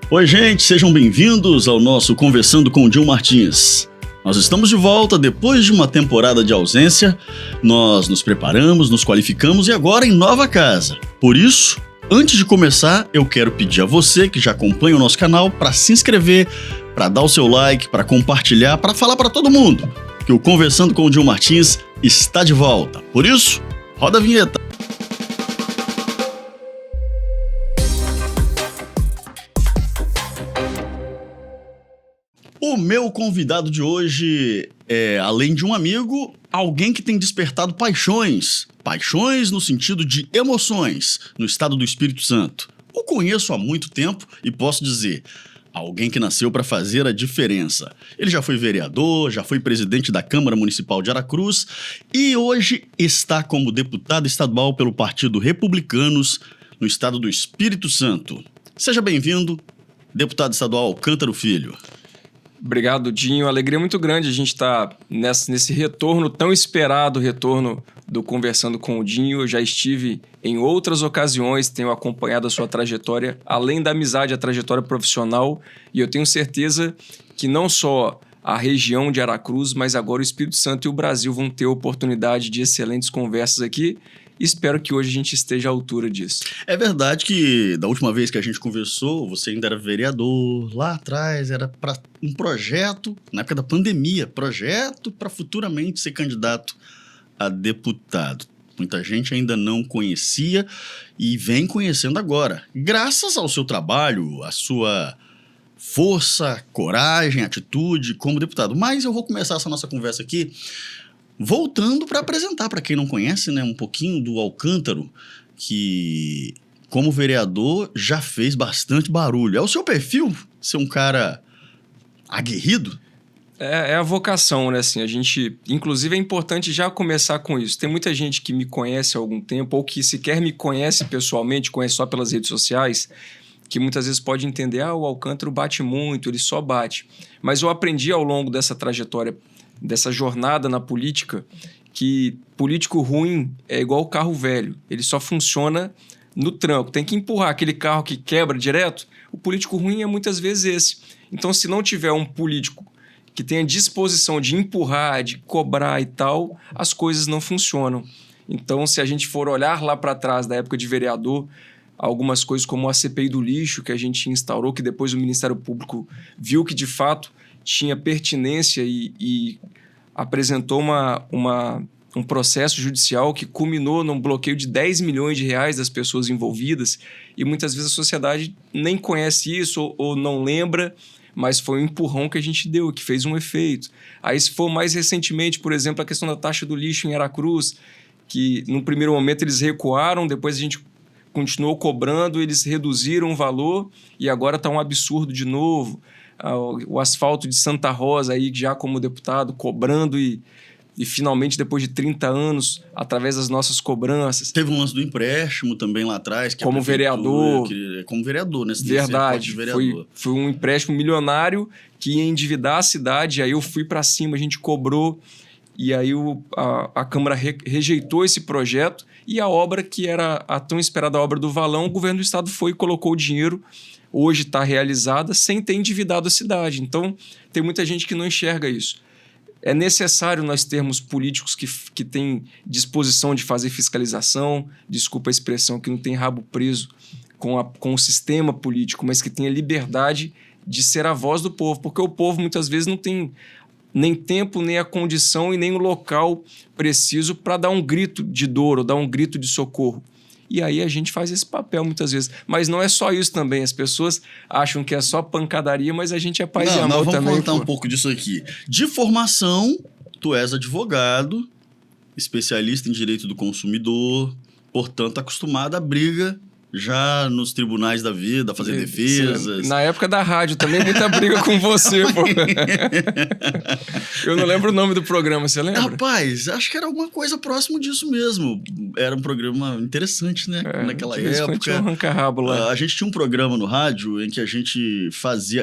Oi, gente, sejam bem-vindos ao nosso Conversando com o Dinho Martins. Nós estamos de volta depois de uma temporada de ausência. Nós nos preparamos, nos qualificamos e agora em nova casa. Por isso, antes de começar, eu quero pedir a você que já acompanha o nosso canal para se inscrever, para dar o seu like, para compartilhar, para falar para todo mundo que o Conversando com o Dinho Martins está de volta. Por isso, roda a vinheta. O meu convidado de hoje é, além de um amigo, alguém que tem despertado paixões. Paixões no sentido de emoções, no estado do Espírito Santo. O conheço há muito tempo e posso dizer, alguém que nasceu para fazer a diferença. Ele já foi vereador, já foi presidente da Câmara Municipal de Aracruz e hoje está como deputado estadual pelo Partido Republicanos no estado do Espírito Santo. Seja bem-vindo, deputado estadual Alcântara Filho. Obrigado, Dinho. Alegria muito grande a gente estar nesse retorno, tão esperado retorno do Conversando com o Dinho. Eu já estive em outras ocasiões, tenho acompanhado a sua trajetória, além da amizade, a trajetória profissional, e eu tenho certeza que não só a região de Aracruz, mas agora o Espírito Santo e o Brasil vão ter oportunidade de excelentes conversas aqui. Espero que hoje a gente esteja à altura disso. É verdade que da última vez que a gente conversou, você ainda era vereador, lá atrás era para um projeto, na época da pandemia, projeto para futuramente ser candidato a deputado. Muita gente ainda não conhecia e vem conhecendo agora. Graças ao seu trabalho, à sua força, coragem, atitude como deputado. Mas eu vou começar essa nossa conversa aqui voltando para apresentar, para quem não conhece, né, um pouquinho do Alcântaro, que como vereador já fez bastante barulho. É o seu perfil ser um cara aguerrido? É a vocação, né? Assim, a gente, inclusive, é importante já começar com isso. Tem muita gente que me conhece há algum tempo ou que sequer me conhece pessoalmente, conhece só pelas redes sociais, que muitas vezes pode entender, o Alcântaro bate muito, ele só bate. Mas eu aprendi ao longo dessa trajetória, dessa jornada na política, que político ruim é igual carro velho. Ele só funciona no tranco. Tem que empurrar aquele carro que quebra direto. O político ruim é muitas vezes esse. Então, se não tiver um político que tenha disposição de empurrar, de cobrar e tal, as coisas não funcionam. Então, se a gente for olhar lá para trás, da época de vereador, algumas coisas como a CPI do lixo que a gente instaurou, que depois o Ministério Público viu que, de fato, tinha pertinência e apresentou um processo judicial que culminou num bloqueio de 10 milhões de reais das pessoas envolvidas, e muitas vezes a sociedade nem conhece isso ou não lembra, mas foi um empurrão que a gente deu, que fez um efeito. Aí, se for mais recentemente, por exemplo, a questão da taxa do lixo em Aracruz, que no primeiro momento eles recuaram, depois a gente continuou cobrando, eles reduziram o valor e agora está um absurdo de novo. O asfalto de Santa Rosa, aí já como deputado, cobrando e finalmente, depois de 30 anos, através das nossas cobranças. Teve um lance do empréstimo também lá atrás. Que como vereador. Como vereador, né? Verdade. Foi um empréstimo milionário que ia endividar a cidade, aí eu fui para cima, a gente cobrou, e aí a Câmara rejeitou esse projeto, e a obra que era a tão esperada obra do Valão, o governo do estado foi e colocou o dinheiro, hoje está realizada, sem ter endividado a cidade. Então, tem muita gente que não enxerga isso. É necessário nós termos políticos que têm disposição de fazer fiscalização, desculpa a expressão, que não tem rabo preso com o sistema político, mas que tenha liberdade de ser a voz do povo, porque o povo muitas vezes não tem nem tempo, nem a condição e nem o local preciso para dar um grito de dor ou dar um grito de socorro. E aí a gente faz esse papel muitas vezes. Mas não é só isso também. As pessoas acham que é só pancadaria, mas a gente é paz e amor também. Vamos contar um pouco disso aqui. De formação, tu és advogado, especialista em direito do consumidor, portanto, acostumado à briga já nos tribunais da vida, a fazer defesas. Na época da rádio também, muita briga com você, pô. Eu não lembro o nome do programa, você lembra? Rapaz, acho que era alguma coisa próximo disso mesmo. Era um programa interessante, né? Naquela época. Arranca-rabo lá. A gente tinha um programa no rádio em que a gente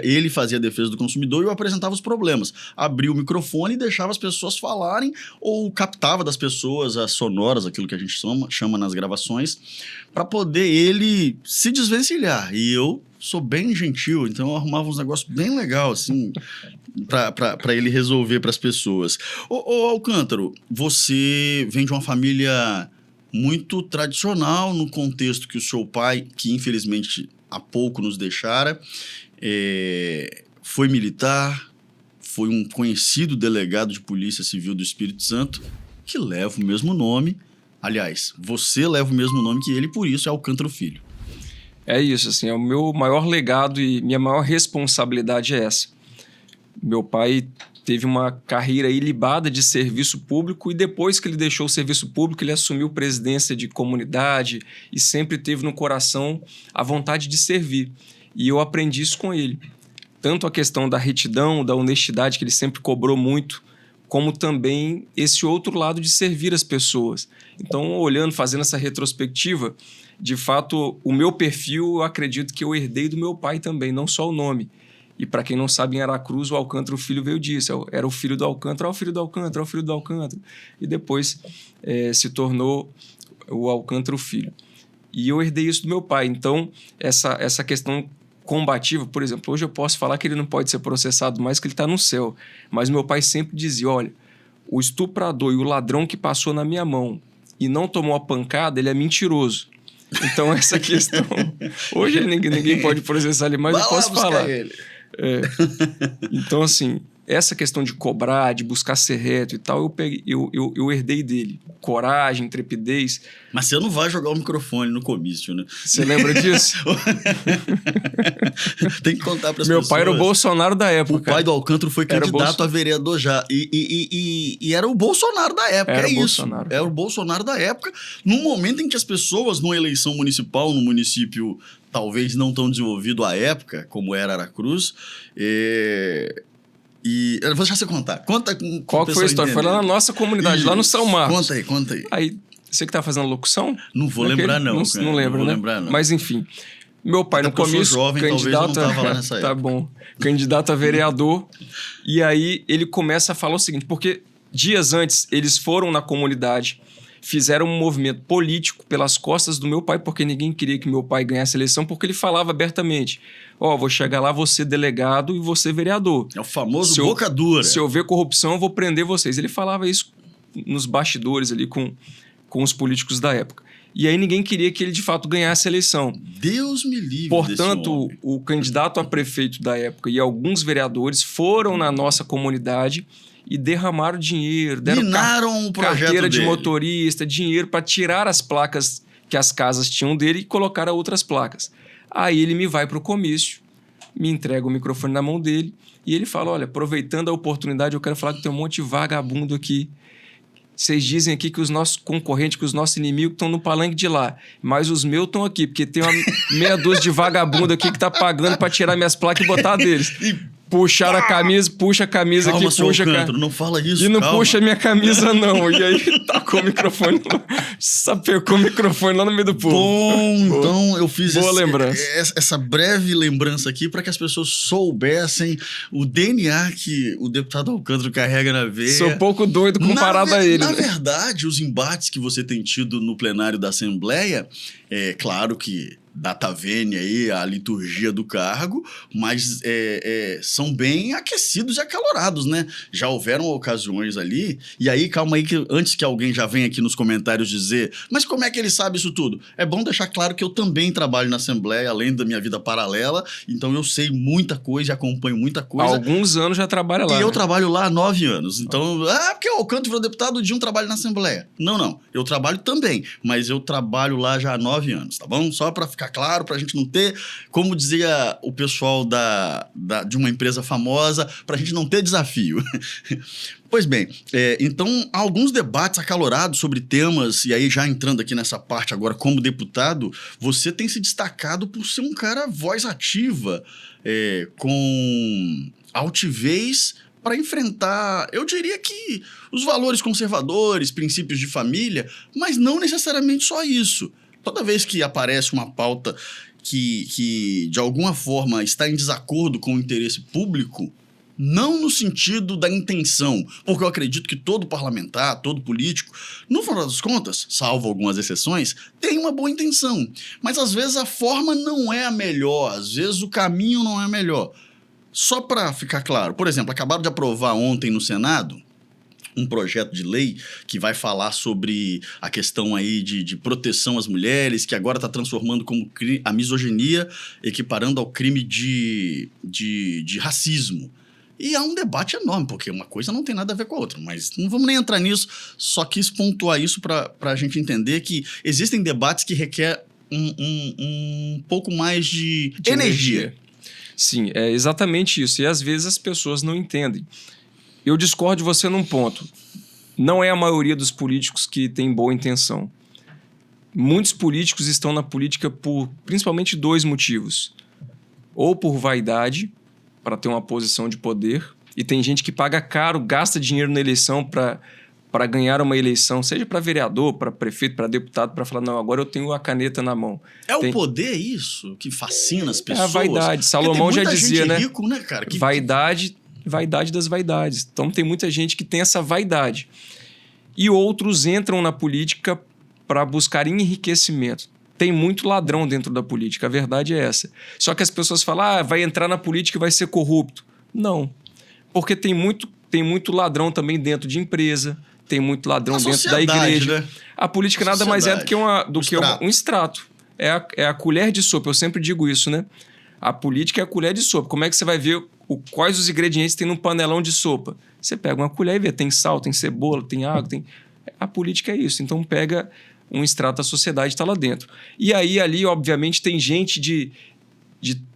ele fazia a defesa do consumidor e eu apresentava os problemas. Abria o microfone e deixava as pessoas falarem ou captava das pessoas as sonoras, aquilo que a gente chama nas gravações, para poder ele ele se desvencilhar. E eu sou bem gentil, então eu arrumava uns negócios bem legal, assim, pra ele resolver pras pessoas. Ô Alcântaro, você vem de uma família muito tradicional no contexto que o seu pai, que infelizmente há pouco nos deixara, foi militar, foi um conhecido delegado de Polícia Civil do Espírito Santo, que leva o mesmo nome. Aliás, você leva o mesmo nome que ele, por isso é Alcântaro Filho. É isso, assim, é o meu maior legado e minha maior responsabilidade é essa. Meu pai teve uma carreira ilibada de serviço público e depois que ele deixou o serviço público, ele assumiu presidência de comunidade e sempre teve no coração a vontade de servir. E eu aprendi isso com ele. Tanto a questão da retidão, da honestidade, que ele sempre cobrou muito, como também esse outro lado de servir as pessoas. Então, olhando, fazendo essa retrospectiva, de fato, o meu perfil, eu acredito que eu herdei do meu pai também, não só o nome. E para quem não sabe, em Aracruz, o Alcântaro Filho veio disso. Era o filho do Alcântara, o filho do Alcântara, o filho do Alcântara. E depois se tornou o Alcântaro Filho. E eu herdei isso do meu pai. Então, essa questão combativa, por exemplo, hoje eu posso falar que ele não pode ser processado mais, que ele está no céu. Mas meu pai sempre dizia, olha, o estuprador e o ladrão que passou na minha mão e não tomou a pancada, ele é mentiroso. Então, essa questão... Hoje ninguém pode processar ele, mas eu posso falar. Ele. Então, assim, essa questão de cobrar, de buscar ser reto e tal, eu herdei dele. Coragem, intrepidez. Mas você não vai jogar o microfone no comício, né? Você lembra disso? Tem que contar para as pessoas. Meu pai era o Bolsonaro da época. O pai do Alcântaro foi candidato a vereador já. E era o Bolsonaro da época, era isso. Bolsonaro. Era o Bolsonaro da época, num momento em que as pessoas, numa eleição municipal, no município talvez não tão desenvolvido à época, como era Aracruz, e eu vou deixar você contar. Conta qual foi a história? Entender. Foi lá na nossa comunidade, isso. Lá no São Marcos. Conta aí. Aí, você que tá fazendo locução? Não vou lembrar, não. Não lembro, não vou né? lembrar, não. Mas, enfim, meu pai no comício, jovem, candidato talvez eu não tava lá nessa época. Tá bom. Candidato a vereador. E aí, ele começa a falar o seguinte, porque dias antes, eles foram na comunidade, fizeram um movimento político pelas costas do meu pai, porque ninguém queria que meu pai ganhasse a eleição, porque ele falava abertamente, vou chegar lá, vou ser delegado e vou ser vereador. É o famoso boca dura. Se houver corrupção, eu vou prender vocês. Ele falava isso nos bastidores ali com os políticos da época. E aí ninguém queria que ele, de fato, ganhasse a eleição. Deus me livre. Portanto, o candidato a prefeito da época e alguns vereadores foram na nossa comunidade e derramaram dinheiro, deram carteira de motorista, dinheiro para tirar as placas que as casas tinham dele e colocar outras placas. Aí ele me vai para o comício, me entrega o microfone na mão dele e ele fala, olha, aproveitando a oportunidade, eu quero falar que tem um monte de vagabundo aqui. Vocês dizem aqui que os nossos concorrentes, que os nossos inimigos estão no palanque de lá, mas os meus estão aqui, porque tem uma meia dúzia de vagabundo aqui que tá pagando para tirar minhas placas e botar deles. Puxaram a camisa, puxa a camisa calma, aqui, puxa... Alcântaro, não fala isso, e não calma. puxa minha camisa, não. E aí tacou o microfone, sapecou o microfone lá no meio do povo. Bom, então eu fiz essa breve lembrança aqui para que as pessoas soubessem o DNA que o deputado Alcântaro carrega na veia. Sou um pouco doido comparado a ele. Na verdade, os embates que você tem tido no plenário da Assembleia, é claro que data vênia aí, a liturgia do cargo, mas são bem aquecidos e acalorados, né? Já houveram ocasiões ali, e aí, calma aí, que antes que alguém já venha aqui nos comentários dizer, mas como é que ele sabe isso tudo? É bom deixar claro que eu também trabalho na Assembleia, além da minha vida paralela, então eu sei muita coisa e acompanho muita coisa. Há alguns anos já trabalha lá. E eu trabalho lá há 9 anos, então, porque o Alcântaro virou deputado de um trabalho na Assembleia. Não, eu trabalho também, mas eu trabalho lá já há 9 anos, tá bom? Só para ficar claro, pra gente não ter, como dizia o pessoal de uma empresa famosa, pra gente não ter desafio. Pois bem, então há alguns debates acalorados sobre temas, e aí já entrando aqui nessa parte agora como deputado, você tem se destacado por ser um cara voz ativa, com altivez para enfrentar, eu diria que os valores conservadores, princípios de família, mas não necessariamente só isso. Toda vez que aparece uma pauta que de alguma forma está em desacordo com o interesse público, Não no sentido da intenção, porque eu acredito que todo parlamentar, todo político, no final das contas, salvo algumas exceções, tem uma boa intenção. Mas às vezes a forma não é a melhor, às vezes o caminho não é melhor. Só para ficar claro, por exemplo, acabaram de aprovar ontem no Senado um projeto de lei que vai falar sobre a questão aí de proteção às mulheres, que agora está transformando como a misoginia, equiparando ao crime de racismo. E há um debate enorme, porque uma coisa não tem nada a ver com a outra, mas não vamos nem entrar nisso, só quis pontuar isso para a gente entender que existem debates que requerem um pouco mais de energia. Sim, é exatamente isso, e às vezes as pessoas não entendem. Eu discordo de você num ponto. Não é a maioria dos políticos que tem boa intenção. Muitos políticos estão na política por principalmente 2 motivos. Ou por vaidade, para ter uma posição de poder, e tem gente que paga caro, gasta dinheiro na eleição para ganhar uma eleição, seja para vereador, para prefeito, para deputado, para falar, não, agora eu tenho a caneta na mão. O poder isso que fascina as pessoas? É a vaidade. Salomão já dizia, né? Rico, né, cara? Vaidade das vaidades. Então tem muita gente que tem essa vaidade. E outros entram na política para buscar enriquecimento. Tem muito ladrão dentro da política, a verdade é essa. Só que as pessoas falam, vai entrar na política e vai ser corrupto. Não. Porque tem muito ladrão também dentro de empresa, tem muito ladrão dentro da igreja. Né? A política nada mais é do que um extrato. É a colher de sopa, eu sempre digo isso, né? A política é a colher de sopa. Como é que você vai ver quais os ingredientes tem num panelão de sopa? Você pega uma colher e vê, tem sal, tem cebola, tem água, tem... A política é isso. Então pega um extrato da sociedade e está lá dentro. E aí ali, obviamente, tem gente de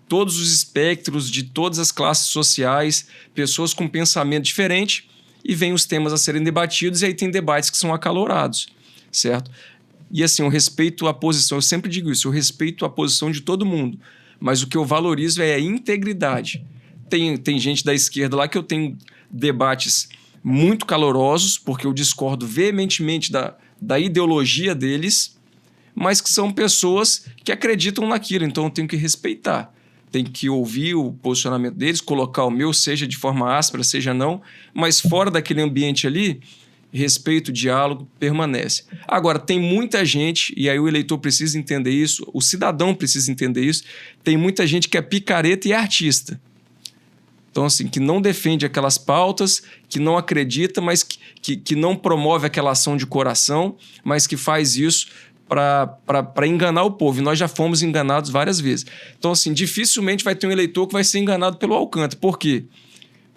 todos os espectros, de todas as classes sociais, pessoas com pensamento diferente, e vem os temas a serem debatidos, e aí tem debates que são acalorados, certo? E assim, eu respeito a posição, eu sempre digo isso, eu respeito a posição de todo mundo, mas o que eu valorizo é a integridade. Tem gente da esquerda lá que eu tenho debates muito calorosos, porque eu discordo veementemente da ideologia deles, mas que são pessoas que acreditam naquilo, então eu tenho que respeitar. Tem que ouvir o posicionamento deles, colocar o meu, seja de forma áspera, seja não, mas fora daquele ambiente ali, respeito, diálogo, permanece. Agora, tem muita gente, e aí o eleitor precisa entender isso, o cidadão precisa entender isso, tem muita gente que é picareta e é artista. Então, assim, que não defende aquelas pautas, que não acredita, mas que não promove aquela ação de coração, mas que faz isso para enganar o povo. E nós já fomos enganados várias vezes. Então, assim, dificilmente vai ter um eleitor que vai ser enganado pelo Alcântara. Por quê?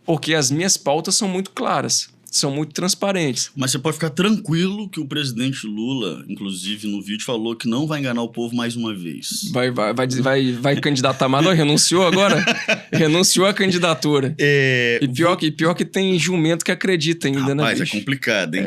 Porque as minhas pautas são muito claras, são muito transparentes. Mas você pode ficar tranquilo que o presidente Lula, inclusive no vídeo, falou que não vai enganar o povo mais uma vez. Vai candidatar mais? Não, renunciou agora? Renunciou à candidatura. E pior que tem jumento que acredita ainda, né? Rapaz, é complicado, hein?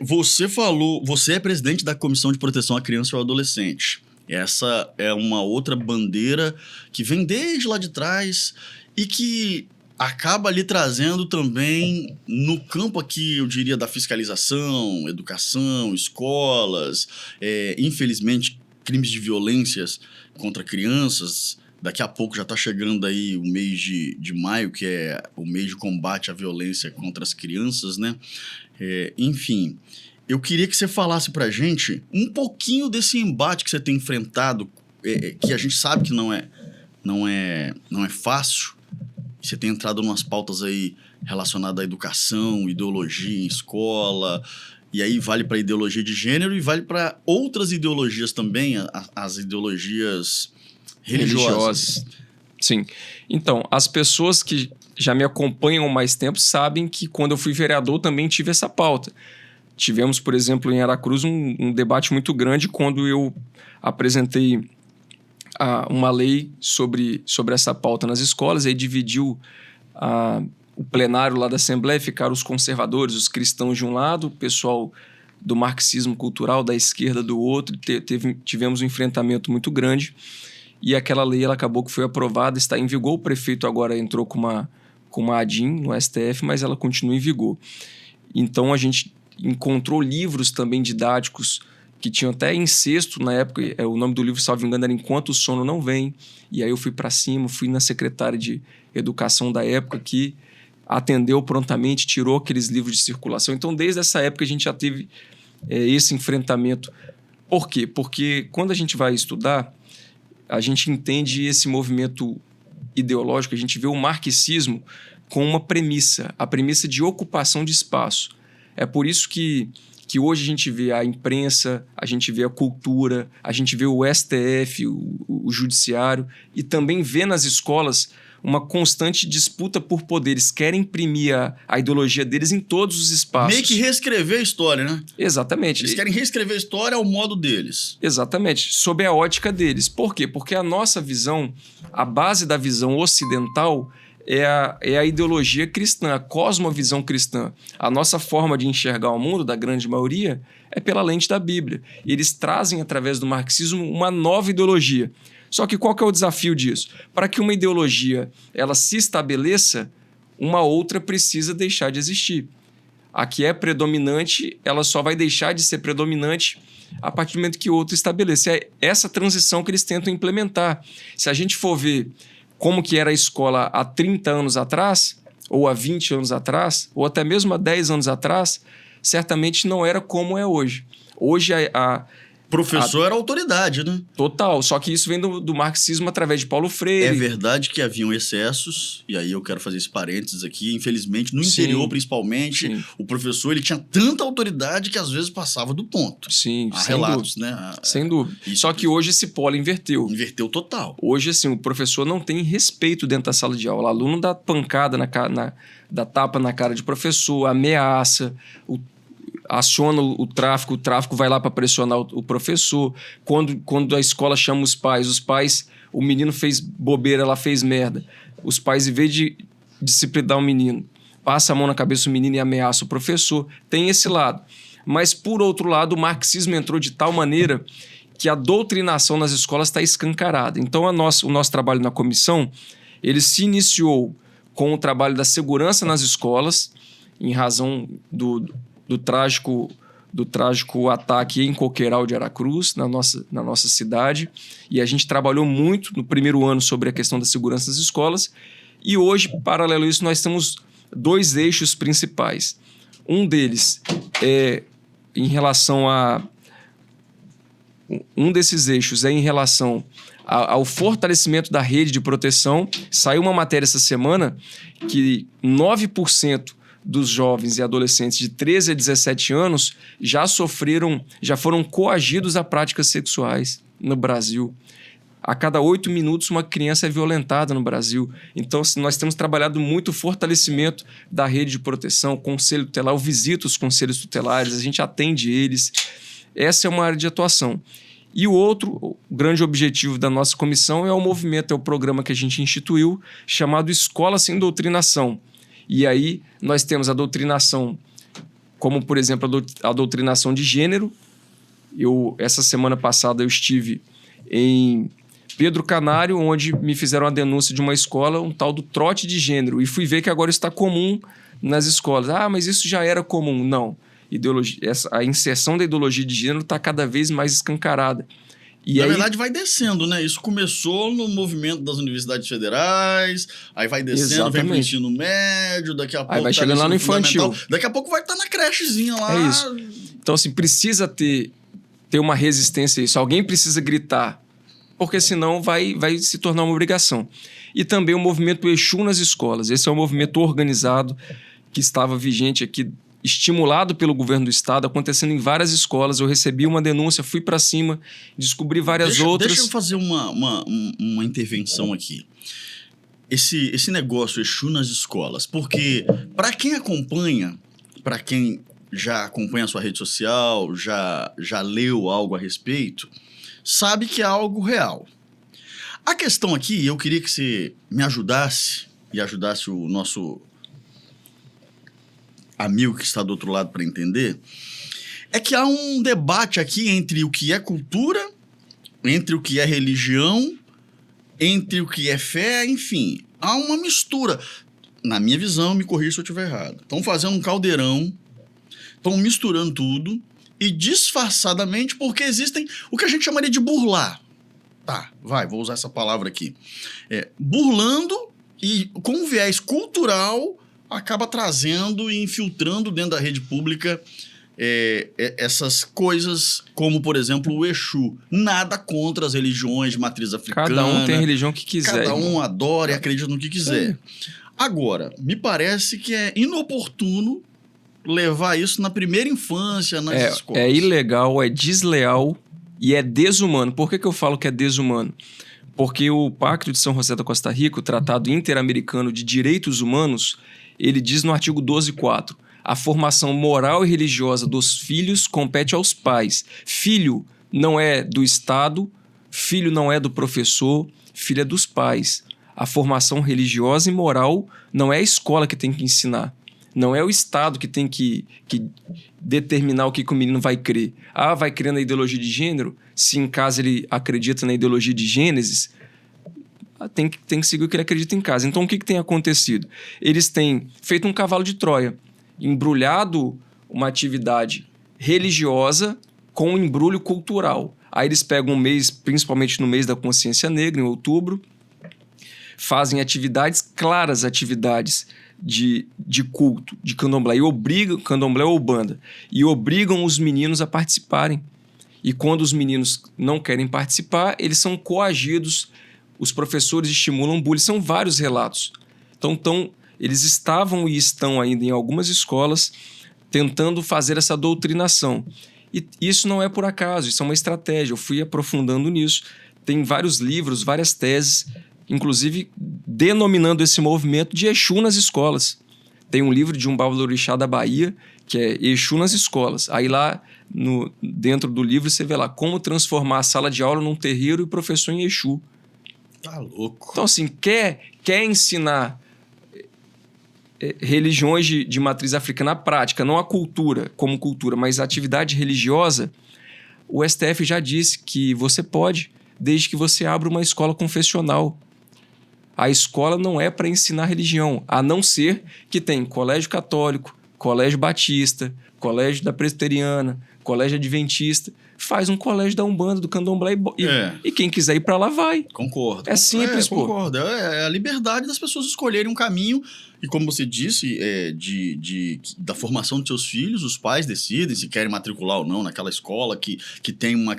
Você é presidente da Comissão de Proteção à Criança e ao Adolescente. Essa é uma outra bandeira que vem desde lá de trás e que acaba ali trazendo também no campo aqui, eu diria, da fiscalização, educação, escolas, infelizmente, crimes de violências contra crianças. Daqui a pouco já está chegando aí o mês de maio, que é o mês de combate à violência contra as crianças, né? Enfim, eu queria que você falasse pra gente um pouquinho desse embate que você tem enfrentado, que a gente sabe que não é fácil. Você tem entrado em umas pautas aí relacionadas à educação, ideologia em escola, e aí vale para ideologia de gênero e vale para outras ideologias também, as ideologias religiosas. Sim. Então, as pessoas que já me acompanham há mais tempo sabem que quando eu fui vereador também tive essa pauta. Tivemos, por exemplo, em Aracruz um debate muito grande quando eu apresentei uma lei sobre essa pauta nas escolas, aí dividiu o plenário lá da Assembleia, ficaram os conservadores, os cristãos de um lado, o pessoal do marxismo cultural da esquerda do outro, tivemos um enfrentamento muito grande, e aquela lei ela acabou que foi aprovada, está em vigor, o prefeito agora entrou com uma ADIM no STF, mas ela continua em vigor. Então a gente encontrou livros também didáticos que tinham até incesto na época, o nome do livro, salvo engano, era Enquanto o Sono Não Vem, e aí eu fui para cima, fui na secretária de Educação da época, que atendeu prontamente, tirou aqueles livros de circulação. Então, desde essa época, a gente já teve esse enfrentamento. Por quê? Porque quando a gente vai estudar, a gente entende esse movimento ideológico, a gente vê o marxismo com uma premissa, a premissa de ocupação de espaço. É por isso que hoje a gente vê a imprensa, a gente vê a cultura, a gente vê o STF, o judiciário, e também vê nas escolas uma constante disputa por poderes. Querem imprimir a ideologia deles em todos os espaços. Meio que reescrever a história, né? Exatamente. Eles querem reescrever a história ao modo deles. Exatamente, sob a ótica deles. Por quê? Porque a nossa visão, a base da visão ocidental é a ideologia cristã, a cosmovisão cristã. A nossa forma de enxergar o mundo, da grande maioria, é pela lente da Bíblia. Eles trazem, através do marxismo, uma nova ideologia. Só que qual que é o desafio disso? Para que uma ideologia ela se estabeleça, uma outra precisa deixar de existir. A que é predominante, ela só vai deixar de ser predominante a partir do momento que outra estabeleça. É essa transição que eles tentam implementar. Se a gente for ver como que era a escola há 30 anos atrás, ou há 20 anos atrás, ou até mesmo há 10 anos atrás, certamente não era como é hoje. Hoje Professor era autoridade, né? Total, só que isso vem do marxismo através de Paulo Freire. É verdade que haviam excessos, e aí eu quero fazer esse parênteses aqui, infelizmente, no interior principalmente, o professor ele tinha tanta autoridade que às vezes passava do ponto. Sim, há relatos, né? Sem dúvida. Só que hoje esse polo inverteu. Inverteu total. Hoje, assim, o professor não tem respeito dentro da sala de aula. O aluno dá pancada, dá tapa na cara de professor, ameaça, aciona o tráfico vai lá para pressionar o professor. Quando a escola chama os pais, o menino fez bobeira, ela fez merda. Os pais, em vez de disciplinar o menino, passa a mão na cabeça do menino e ameaça o professor. Tem esse lado. Mas, por outro lado, o marxismo entrou de tal maneira que a doutrinação nas escolas está escancarada. Então, o nosso trabalho na comissão, ele se iniciou com o trabalho da segurança nas escolas, em razão do trágico ataque em Coqueiral de Aracruz, na nossa cidade. E a gente trabalhou muito no primeiro ano sobre a questão da segurança das escolas. E hoje, paralelo a isso, nós temos 2 eixos principais. Um deles é em relação a... Um desses eixos é em relação ao fortalecimento da rede de proteção. Saiu uma matéria essa semana que 9% dos jovens e adolescentes de 13 a 17 anos já foram coagidos a práticas sexuais no Brasil. A cada 8 minutos uma criança é violentada no Brasil. Então, nós temos trabalhado muito o fortalecimento da rede de proteção, conselho tutelar. Eu visito os conselhos tutelares, a gente atende eles. Essa é uma área de atuação. E o grande objetivo da nossa comissão é o programa que a gente instituiu, chamado Escola Sem Doutrinação. E aí nós temos a doutrinação, como, por exemplo, a doutrinação de gênero. Essa semana passada eu estive em Pedro Canário, onde me fizeram a denúncia de uma escola, um tal do trote de gênero. E fui ver que agora está comum nas escolas. Ah, mas isso já era comum. Não. A inserção da ideologia de gênero está cada vez mais escancarada. Na verdade, vai descendo, né? Isso começou no movimento das universidades federais, aí vai descendo, vem pro ensino médio, daqui a pouco... Aí vai chegando lá no infantil. Daqui a pouco vai estar na crechezinha lá. É isso. Então, assim, precisa ter uma resistência a isso. Alguém precisa gritar, porque senão vai se tornar uma obrigação. E também o movimento Exu nas escolas. Esse é um movimento organizado que estava vigente aqui, estimulado pelo governo do estado, acontecendo em várias escolas. Eu recebi uma denúncia, fui para cima, descobri várias outras. Deixa eu fazer uma intervenção aqui. Esse negócio Exu nas escolas, porque para quem acompanha, para quem já acompanha a sua rede social, já leu algo a respeito, sabe que é algo real. A questão aqui, eu queria que você me ajudasse e ajudasse o nosso amigo que está do outro lado para entender, é que há um debate aqui entre o que é cultura, entre o que é religião, entre o que é fé, enfim. Há uma mistura. Na minha visão, me corrija se eu estiver errado. Estão fazendo um caldeirão, estão misturando tudo e disfarçadamente, porque existem o que a gente chamaria de burlar. Tá, vou usar essa palavra aqui. Burlando e com viés cultural acaba trazendo e infiltrando dentro da rede pública essas coisas, como, por exemplo, o Exu. Nada contra as religiões de matriz africana. Cada um tem a religião que quiser. Cada um adora e acredita no que quiser. Agora, me parece que é inoportuno levar isso na primeira infância, nas escolas. É ilegal, é desleal e é desumano. Por que eu falo que é desumano? Porque o Pacto de São José da Costa Rica, o Tratado Interamericano de Direitos Humanos, ele diz no artigo 12.4: a formação moral e religiosa dos filhos compete aos pais. Filho não é do Estado, filho não é do professor, filho é dos pais. A formação religiosa e moral não é a escola que tem que ensinar. Não é o Estado que tem que determinar o que o menino vai crer. Ah, vai crer na ideologia de gênero? Se em casa ele acredita na ideologia de Gênesis, tem que seguir o que ele acredita em casa. Então, o que tem acontecido? Eles têm feito um cavalo de Troia, embrulhado uma atividade religiosa com um embrulho cultural. Aí eles pegam um mês, principalmente no mês da consciência negra, em outubro, fazem atividades claras, atividades de culto, de candomblé, e obrigam, candomblé ou banda, e obrigam os meninos a participarem. E quando os meninos não querem participar, eles são coagidos, os professores estimulam bullying, são vários relatos. Então eles estavam e estão ainda em algumas escolas tentando fazer essa doutrinação. E isso não é por acaso, isso é uma estratégia. Eu fui aprofundando nisso. Tem vários livros, várias teses, inclusive denominando esse movimento de Exu nas escolas. Tem um livro de um babalorixá da Bahia, que é Exu nas escolas. Aí lá, dentro do livro, você vê lá como transformar a sala de aula num terreiro e professor em Exu. Tá louco. Então, assim, quer ensinar religiões de matriz africana à prática, não a cultura como cultura, mas a atividade religiosa, o STF já disse que você pode, desde que você abra uma escola confessional. A escola não é para ensinar religião, a não ser que tem colégio católico, colégio batista, colégio da presbiteriana, colégio adventista. Faz um colégio da Umbanda, do Candomblé e quem quiser ir para lá vai. Concordo. É simples, pô. Concordo. É a liberdade das pessoas escolherem um caminho. E como você disse, da formação dos seus filhos, os pais decidem se querem matricular ou não naquela escola que tem uma...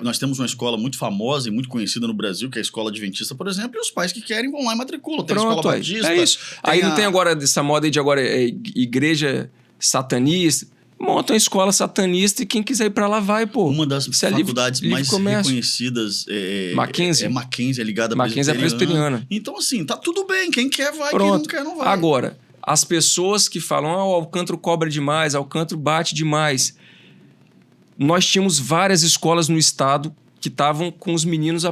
nós temos uma escola muito famosa e muito conhecida no Brasil, que é a Escola Adventista, por exemplo, e os pais que querem vão lá e matriculam. Tem a Escola Batista. É isso. Aí não tem agora essa moda aí de agora igreja satanista. Monta uma escola satanista e quem quiser ir pra lá vai, pô. Uma das faculdades mais reconhecidas Mackenzie. É Mackenzie, é ligada à Mackenzie é presbiteriana. Então, assim, tá tudo bem. Quem quer vai, quem não quer não vai. Agora, as pessoas que falam o Alcântara cobra demais, o Alcântara bate demais. Nós tínhamos várias escolas no estado que estavam com os meninos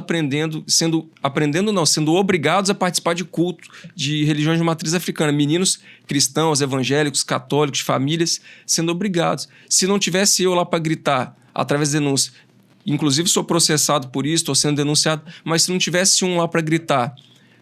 sendo obrigados a participar de culto de religiões de matriz africana. Meninos cristãos, evangélicos, católicos, famílias, sendo obrigados. Se não tivesse eu lá para gritar, através de denúncia, inclusive sou processado por isso, estou sendo denunciado, mas se não tivesse um lá para gritar,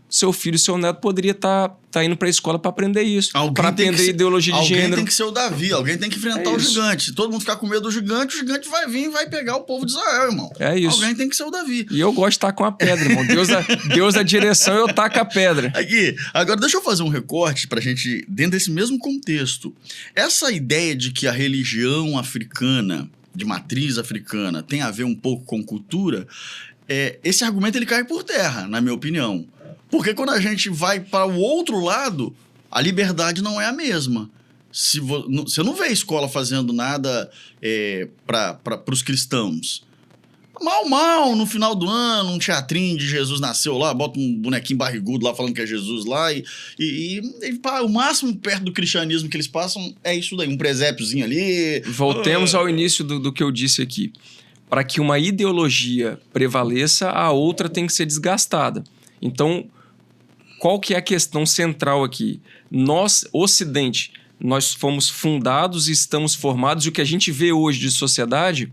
seu filho, seu neto poderia estar indo para a escola para aprender isso, para aprender ideologia de gênero. Alguém tem que ser o Davi, alguém tem que enfrentar o gigante. Se todo mundo ficar com medo do gigante, o gigante vai vir e vai pegar o povo de Israel, irmão. É isso. Alguém tem que ser o Davi. E eu gosto de estar com a pedra, irmão. Deus da direção, eu taco a pedra. Aqui, agora deixa eu fazer um recorte pra gente, dentro desse mesmo contexto. Essa ideia de que a religião africana, de matriz africana, tem a ver um pouco com cultura, esse argumento ele cai por terra, na minha opinião. Porque quando a gente vai para o outro lado, a liberdade não é a mesma. Você não vê a escola fazendo nada para os cristãos. Mal, no final do ano, um teatrinho de Jesus nasceu lá, bota um bonequinho barrigudo lá falando que é Jesus lá. E o máximo perto do cristianismo que eles passam é isso daí, um presépiozinho ali. Voltemos ao início do que eu disse aqui. Para que uma ideologia prevaleça, a outra tem que ser desgastada. Então, qual que é a questão central aqui? Nós, Ocidente, nós fomos fundados e estamos formados, e o que a gente vê hoje de sociedade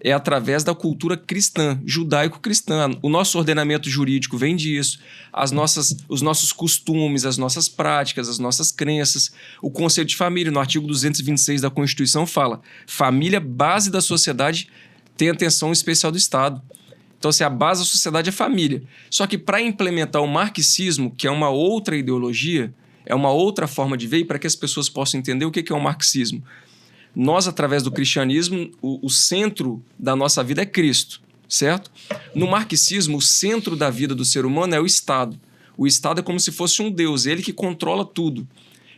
é através da cultura cristã, judaico-cristã. O nosso ordenamento jurídico vem disso, os nossos costumes, as nossas práticas, as nossas crenças. O conceito de família, no artigo 226 da Constituição, fala: família, base da sociedade, tem atenção especial do Estado. Então, assim, a base da sociedade é família. Só que para implementar o marxismo, que é uma outra ideologia, É uma outra forma de ver, e para que as pessoas possam entender o que é o marxismo. Nós, através do cristianismo, o centro da nossa vida é Cristo, certo? No marxismo, o centro da vida do ser humano é o Estado. O Estado é como se fosse um Deus, ele que controla tudo.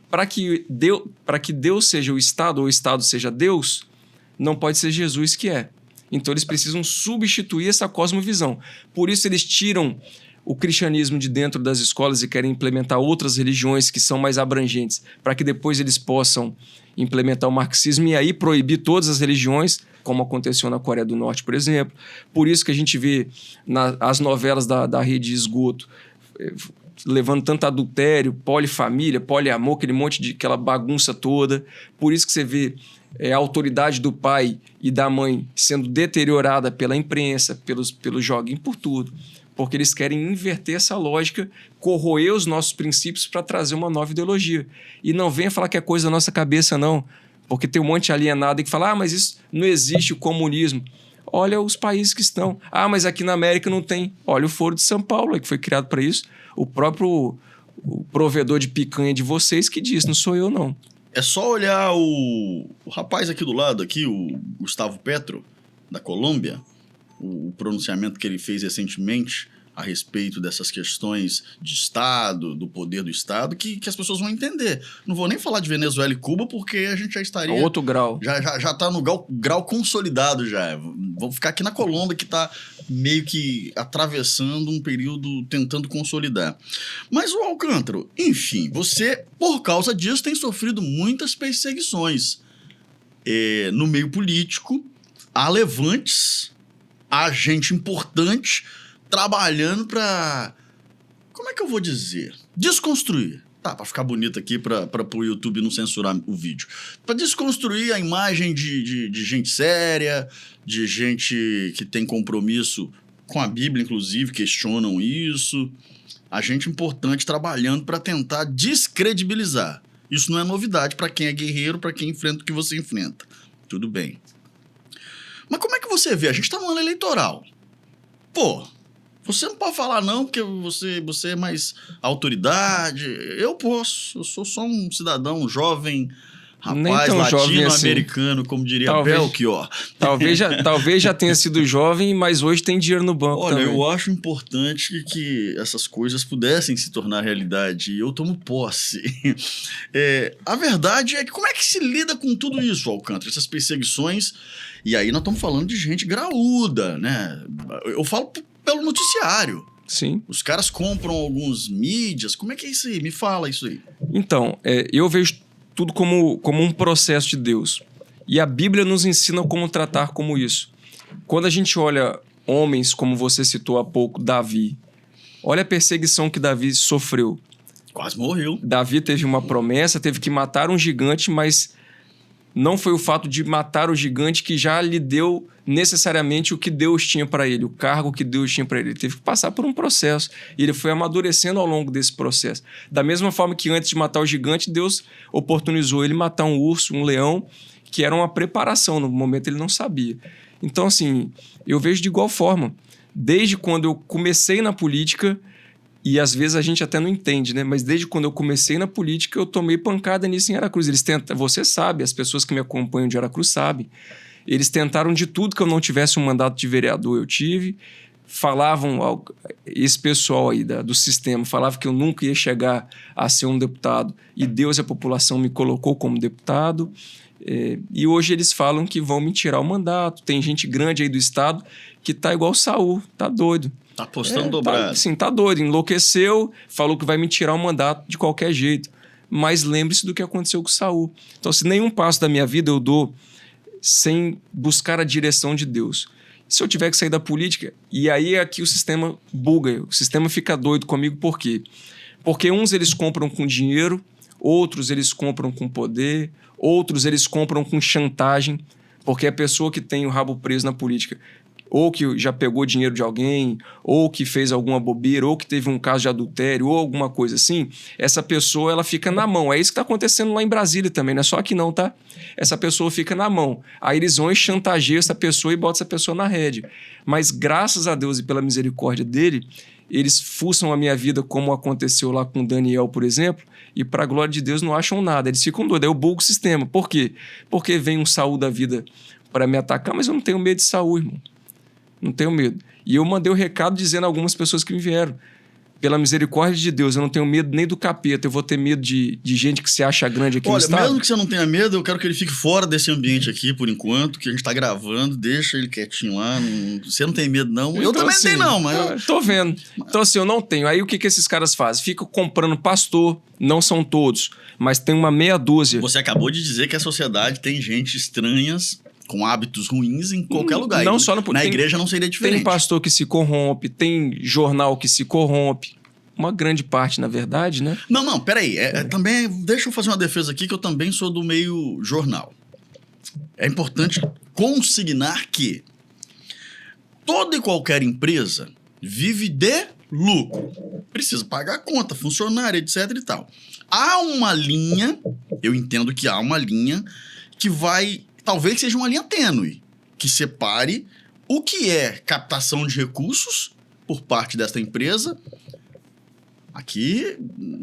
Para que Deus seja o Estado, ou o Estado seja Deus, não pode ser Jesus que é. Então eles precisam substituir essa cosmovisão. Por isso eles tiram o cristianismo de dentro das escolas e querem implementar outras religiões que são mais abrangentes, para que depois eles possam implementar o marxismo e aí proibir todas as religiões, como aconteceu na Coreia do Norte, por exemplo. Por isso que a gente vê as novelas da rede de esgoto levando tanto adultério, polifamília, poliamor, aquela bagunça toda. Por isso que você vê a autoridade do pai e da mãe sendo deteriorada pela imprensa, pelos joguinhos, por tudo. Porque eles querem inverter essa lógica, corroer os nossos princípios para trazer uma nova ideologia. E não venha falar que é coisa da nossa cabeça, não. Porque tem um monte de alienado que fala, mas isso não existe o comunismo. Olha os países que estão. Mas aqui na América não tem. Olha o Foro de São Paulo, que foi criado para isso. O próprio provedor de picanha de vocês que diz, não sou eu, não. É só olhar o rapaz aqui do lado, aqui, o Gustavo Petro, da Colômbia, o pronunciamento que ele fez recentemente a respeito dessas questões de Estado, do poder do Estado, que as pessoas vão entender. Não vou nem falar de Venezuela e Cuba, porque a gente já estaria... A outro grau. Já está no grau consolidado já. Vamos ficar aqui na Colômbia, que está meio que atravessando um período tentando consolidar. Mas o Alcântara, enfim, você, por causa disso, tem sofrido muitas perseguições. No meio político, há levantes, há gente importante trabalhando para, como é que eu vou dizer? Desconstruir. Tá, para ficar bonito aqui, para o YouTube não censurar o vídeo. Para desconstruir a imagem de gente séria, de gente que tem compromisso com a Bíblia, inclusive, questionam isso. A gente importante trabalhando para tentar descredibilizar. Isso não é novidade para quem é guerreiro, para quem enfrenta o que você enfrenta. Tudo bem. Mas como é que você vê? A gente está no ano eleitoral. Pô, você não pode falar não, porque você é mais autoridade. Eu posso. Eu sou só um cidadão jovem, rapaz latino-americano, assim. Como diria Belchior. Talvez já tenha sido jovem, mas hoje tem dinheiro no banco. Olha, também. Eu acho importante que essas coisas pudessem se tornar realidade. E eu tomo posse. A verdade é que como é que se lida com tudo isso, Alcântara? Essas perseguições. E aí nós estamos falando de gente graúda, né? Eu falo pelo noticiário. Sim. Os caras compram alguns mídias. Como é que é isso aí? Me fala isso aí. Então, eu vejo tudo como um processo de Deus. E a Bíblia nos ensina como tratar como isso. Quando a gente olha homens, como você citou há pouco, Davi, olha a perseguição que Davi sofreu. Quase morreu. Davi teve uma promessa, teve que matar um gigante, mas não foi o fato de matar o gigante que já lhe deu necessariamente o que Deus tinha para ele, o cargo que Deus tinha para ele. Ele teve que passar por um processo e ele foi amadurecendo ao longo desse processo. Da mesma forma que antes de matar o gigante, Deus oportunizou ele matar um urso, um leão, que era uma preparação, no momento ele não sabia. Então, assim, eu vejo de igual forma. Desde quando eu comecei na política, e às vezes a gente até não entende, né? Mas desde quando eu comecei na política, eu tomei pancada nisso em Aracruz. Você sabe, as pessoas que me acompanham de Aracruz sabem. Eles tentaram de tudo que eu não tivesse um mandato de vereador, eu tive. Falavam, esse pessoal aí do sistema, falava que eu nunca ia chegar a ser um deputado. E Deus e a população me colocou como deputado. E hoje eles falam que vão me tirar o mandato. Tem gente grande aí do estado que tá igual o Saul, tá doido. Tá apostando dobrado. Tá doido, enlouqueceu, falou que vai me tirar o mandato de qualquer jeito. Mas lembre-se do que aconteceu com o Saul. Então, se nenhum passo da minha vida eu dou sem buscar a direção de Deus. Se eu tiver que sair da política, e aí aqui o sistema buga, o sistema fica doido comigo, por quê? Porque uns eles compram com dinheiro, outros eles compram com poder, outros eles compram com chantagem, porque a pessoa que tem o rabo preso na política, ou que já pegou dinheiro de alguém, ou que fez alguma bobeira, ou que teve um caso de adultério, ou alguma coisa assim, essa pessoa ela fica na mão. É isso que está acontecendo lá em Brasília também, não é só aqui não, tá? Essa pessoa fica na mão. Aí eles vão e chantageiam essa pessoa e botam essa pessoa na rede. Mas graças a Deus e pela misericórdia dele, eles fuçam a minha vida, como aconteceu lá com o Daniel, por exemplo, e para a glória de Deus não acham nada. Eles ficam doidos. Aí eu bugo o sistema. Por quê? Porque vem um Saul da vida para me atacar, mas eu não tenho medo de Saul, irmão. Não tenho medo. E eu mandei o recado dizendo a algumas pessoas que me vieram. Pela misericórdia de Deus, eu não tenho medo nem do capeta. Eu vou ter medo de gente que se acha grande aqui no estado. Mesmo que você não tenha medo, eu quero que ele fique fora desse ambiente aqui, por enquanto, que a gente tá gravando. Deixa ele quietinho lá. Você não tem medo, não. Eu também não tenho, não, mas... Tô vendo. Então, assim, eu não tenho. Aí, o que esses caras fazem? Ficam comprando pastor. Não são todos, mas tem uma meia dúzia. Você acabou de dizer que a sociedade tem gente estranhas, com hábitos ruins em qualquer lugar. Não só na igreja não seria diferente. Tem pastor que se corrompe, tem jornal que se corrompe. Uma grande parte, na verdade, né? Não, peraí. Também, deixa eu fazer uma defesa aqui, que eu também sou do meio jornal. É importante consignar que toda e qualquer empresa vive de lucro. Precisa pagar a conta, funcionário, etc e tal. Há uma linha, eu entendo que há uma linha que vai... Talvez seja uma linha tênue, que separe o que é captação de recursos por parte desta empresa. Aqui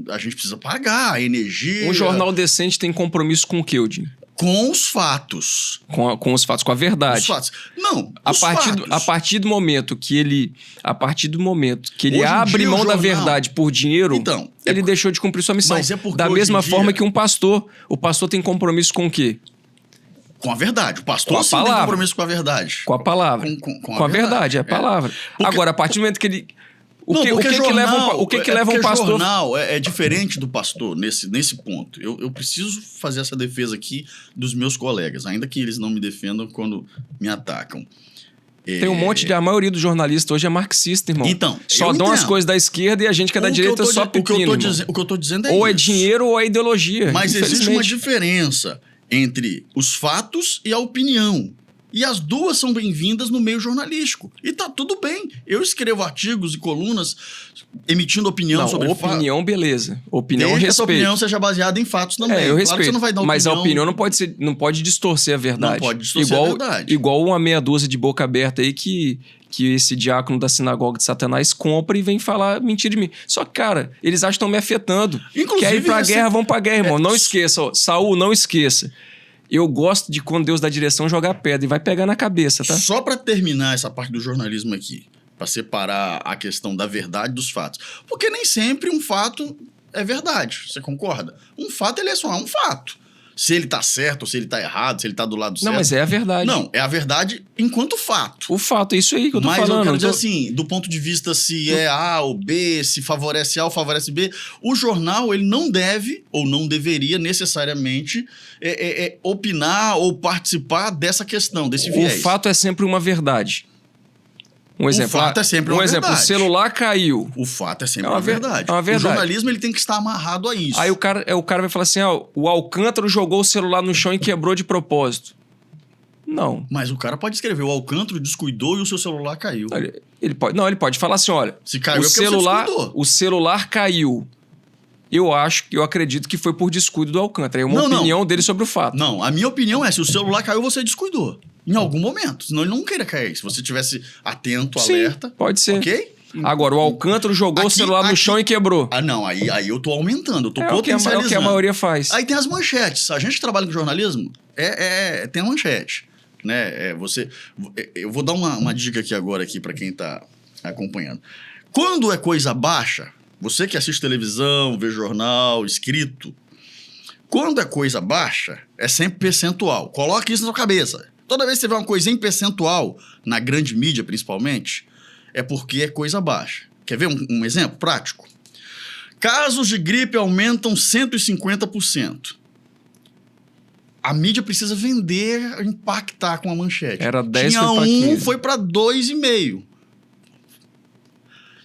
a gente precisa pagar a energia. Um jornal decente tem compromisso com o quê, Odinho? Com os fatos. Com os fatos, com a verdade. Os fatos. Não, a partir do momento que ele abre mão da verdade por dinheiro, então, ele deixou de cumprir sua missão. Mas é porque da mesma forma que um pastor. O pastor tem compromisso com o quê? Com a verdade. O pastor sim tem compromisso com a verdade. Com a palavra. Com a verdade, é a palavra. Agora, a partir do momento que ele... O que leva um pastor... jornal é diferente do pastor nesse ponto. Eu preciso fazer essa defesa aqui dos meus colegas, ainda que eles não me defendam quando me atacam. Tem um monte de... A maioria dos jornalistas hoje é marxista, irmão. Então, só dão as coisas da esquerda e a gente que é da direita só pepino, o que eu tô dizendo é ou isso. é dinheiro ou é ideologia. Mas existe uma diferença entre os fatos e a opinião. E as duas são bem-vindas no meio jornalístico. E tá tudo bem. Eu escrevo artigos e colunas emitindo opinião sobre fatos. Opinião, beleza. Opinião, eu respeito. Que essa opinião seja baseada em fatos também. Eu respeito. Claro que você não vai dar opinião... Mas a opinião não pode distorcer a verdade. Não pode distorcer a verdade. Igual uma meia dúzia de boca aberta aí que esse diácono da sinagoga de Satanás compra e vem falar mentira de mim. Só que, cara, eles acham que estão me afetando. Inclusive, quer ir pra guerra, vão pra guerra, irmão. Não esqueça, Saul, não esqueça. Eu gosto de, quando Deus dá direção, jogar pedra e vai pegar na cabeça, tá? Só para terminar essa parte do jornalismo aqui, para separar a questão da verdade dos fatos. Porque nem sempre um fato é verdade, você concorda? Um fato, ele é só um fato. Se ele tá certo ou se ele tá errado, se ele tá do lado certo. Não, mas é a verdade. Não, é a verdade enquanto fato. O fato, é isso aí que eu tô falando. Mas eu quero dizer assim, do ponto de vista se é A ou B, se favorece A ou favorece B, o jornal, ele não deve ou não deveria necessariamente opinar ou participar dessa questão, desse viés. O fato é sempre uma verdade. Um exemplo. O fato é sempre uma verdade. O celular caiu. O fato é sempre uma verdade. É uma verdade. O jornalismo, ele tem que estar amarrado a isso. Aí o cara vai falar assim, o Alcântara jogou o celular no chão e quebrou de propósito. Não. Mas o cara pode escrever, o Alcântara descuidou e o seu celular caiu. Ele pode falar assim, olha, se caiu é porque você descuidou. O celular caiu. Eu acredito que foi por descuido do Alcântara. É uma opinião dele sobre o fato. Não, a minha opinião é, se o celular caiu, você descuidou. Em algum momento. Senão ele não queira cair. Se você tivesse atento, alerta. Pode ser. Ok? Agora, o Alcântara jogou o celular no chão e quebrou. Não, aí eu tô aumentando, eu tô potencializando. É o que a maioria faz. Aí tem as manchetes. A gente que trabalha com jornalismo, tem a manchete. Né? Eu vou dar uma dica aqui para quem tá acompanhando. Quando é coisa baixa, você que assiste televisão, vê jornal, escrito, quando é coisa baixa, é sempre percentual. Coloque isso na sua cabeça. Toda vez que você vê uma coisinha em percentual, na grande mídia principalmente, é porque é coisa baixa. Quer ver um exemplo prático? Casos de gripe aumentam 150%. A mídia precisa vender, impactar com a manchete. Era 10, Tinha foi pra 15. Foi para 2,5.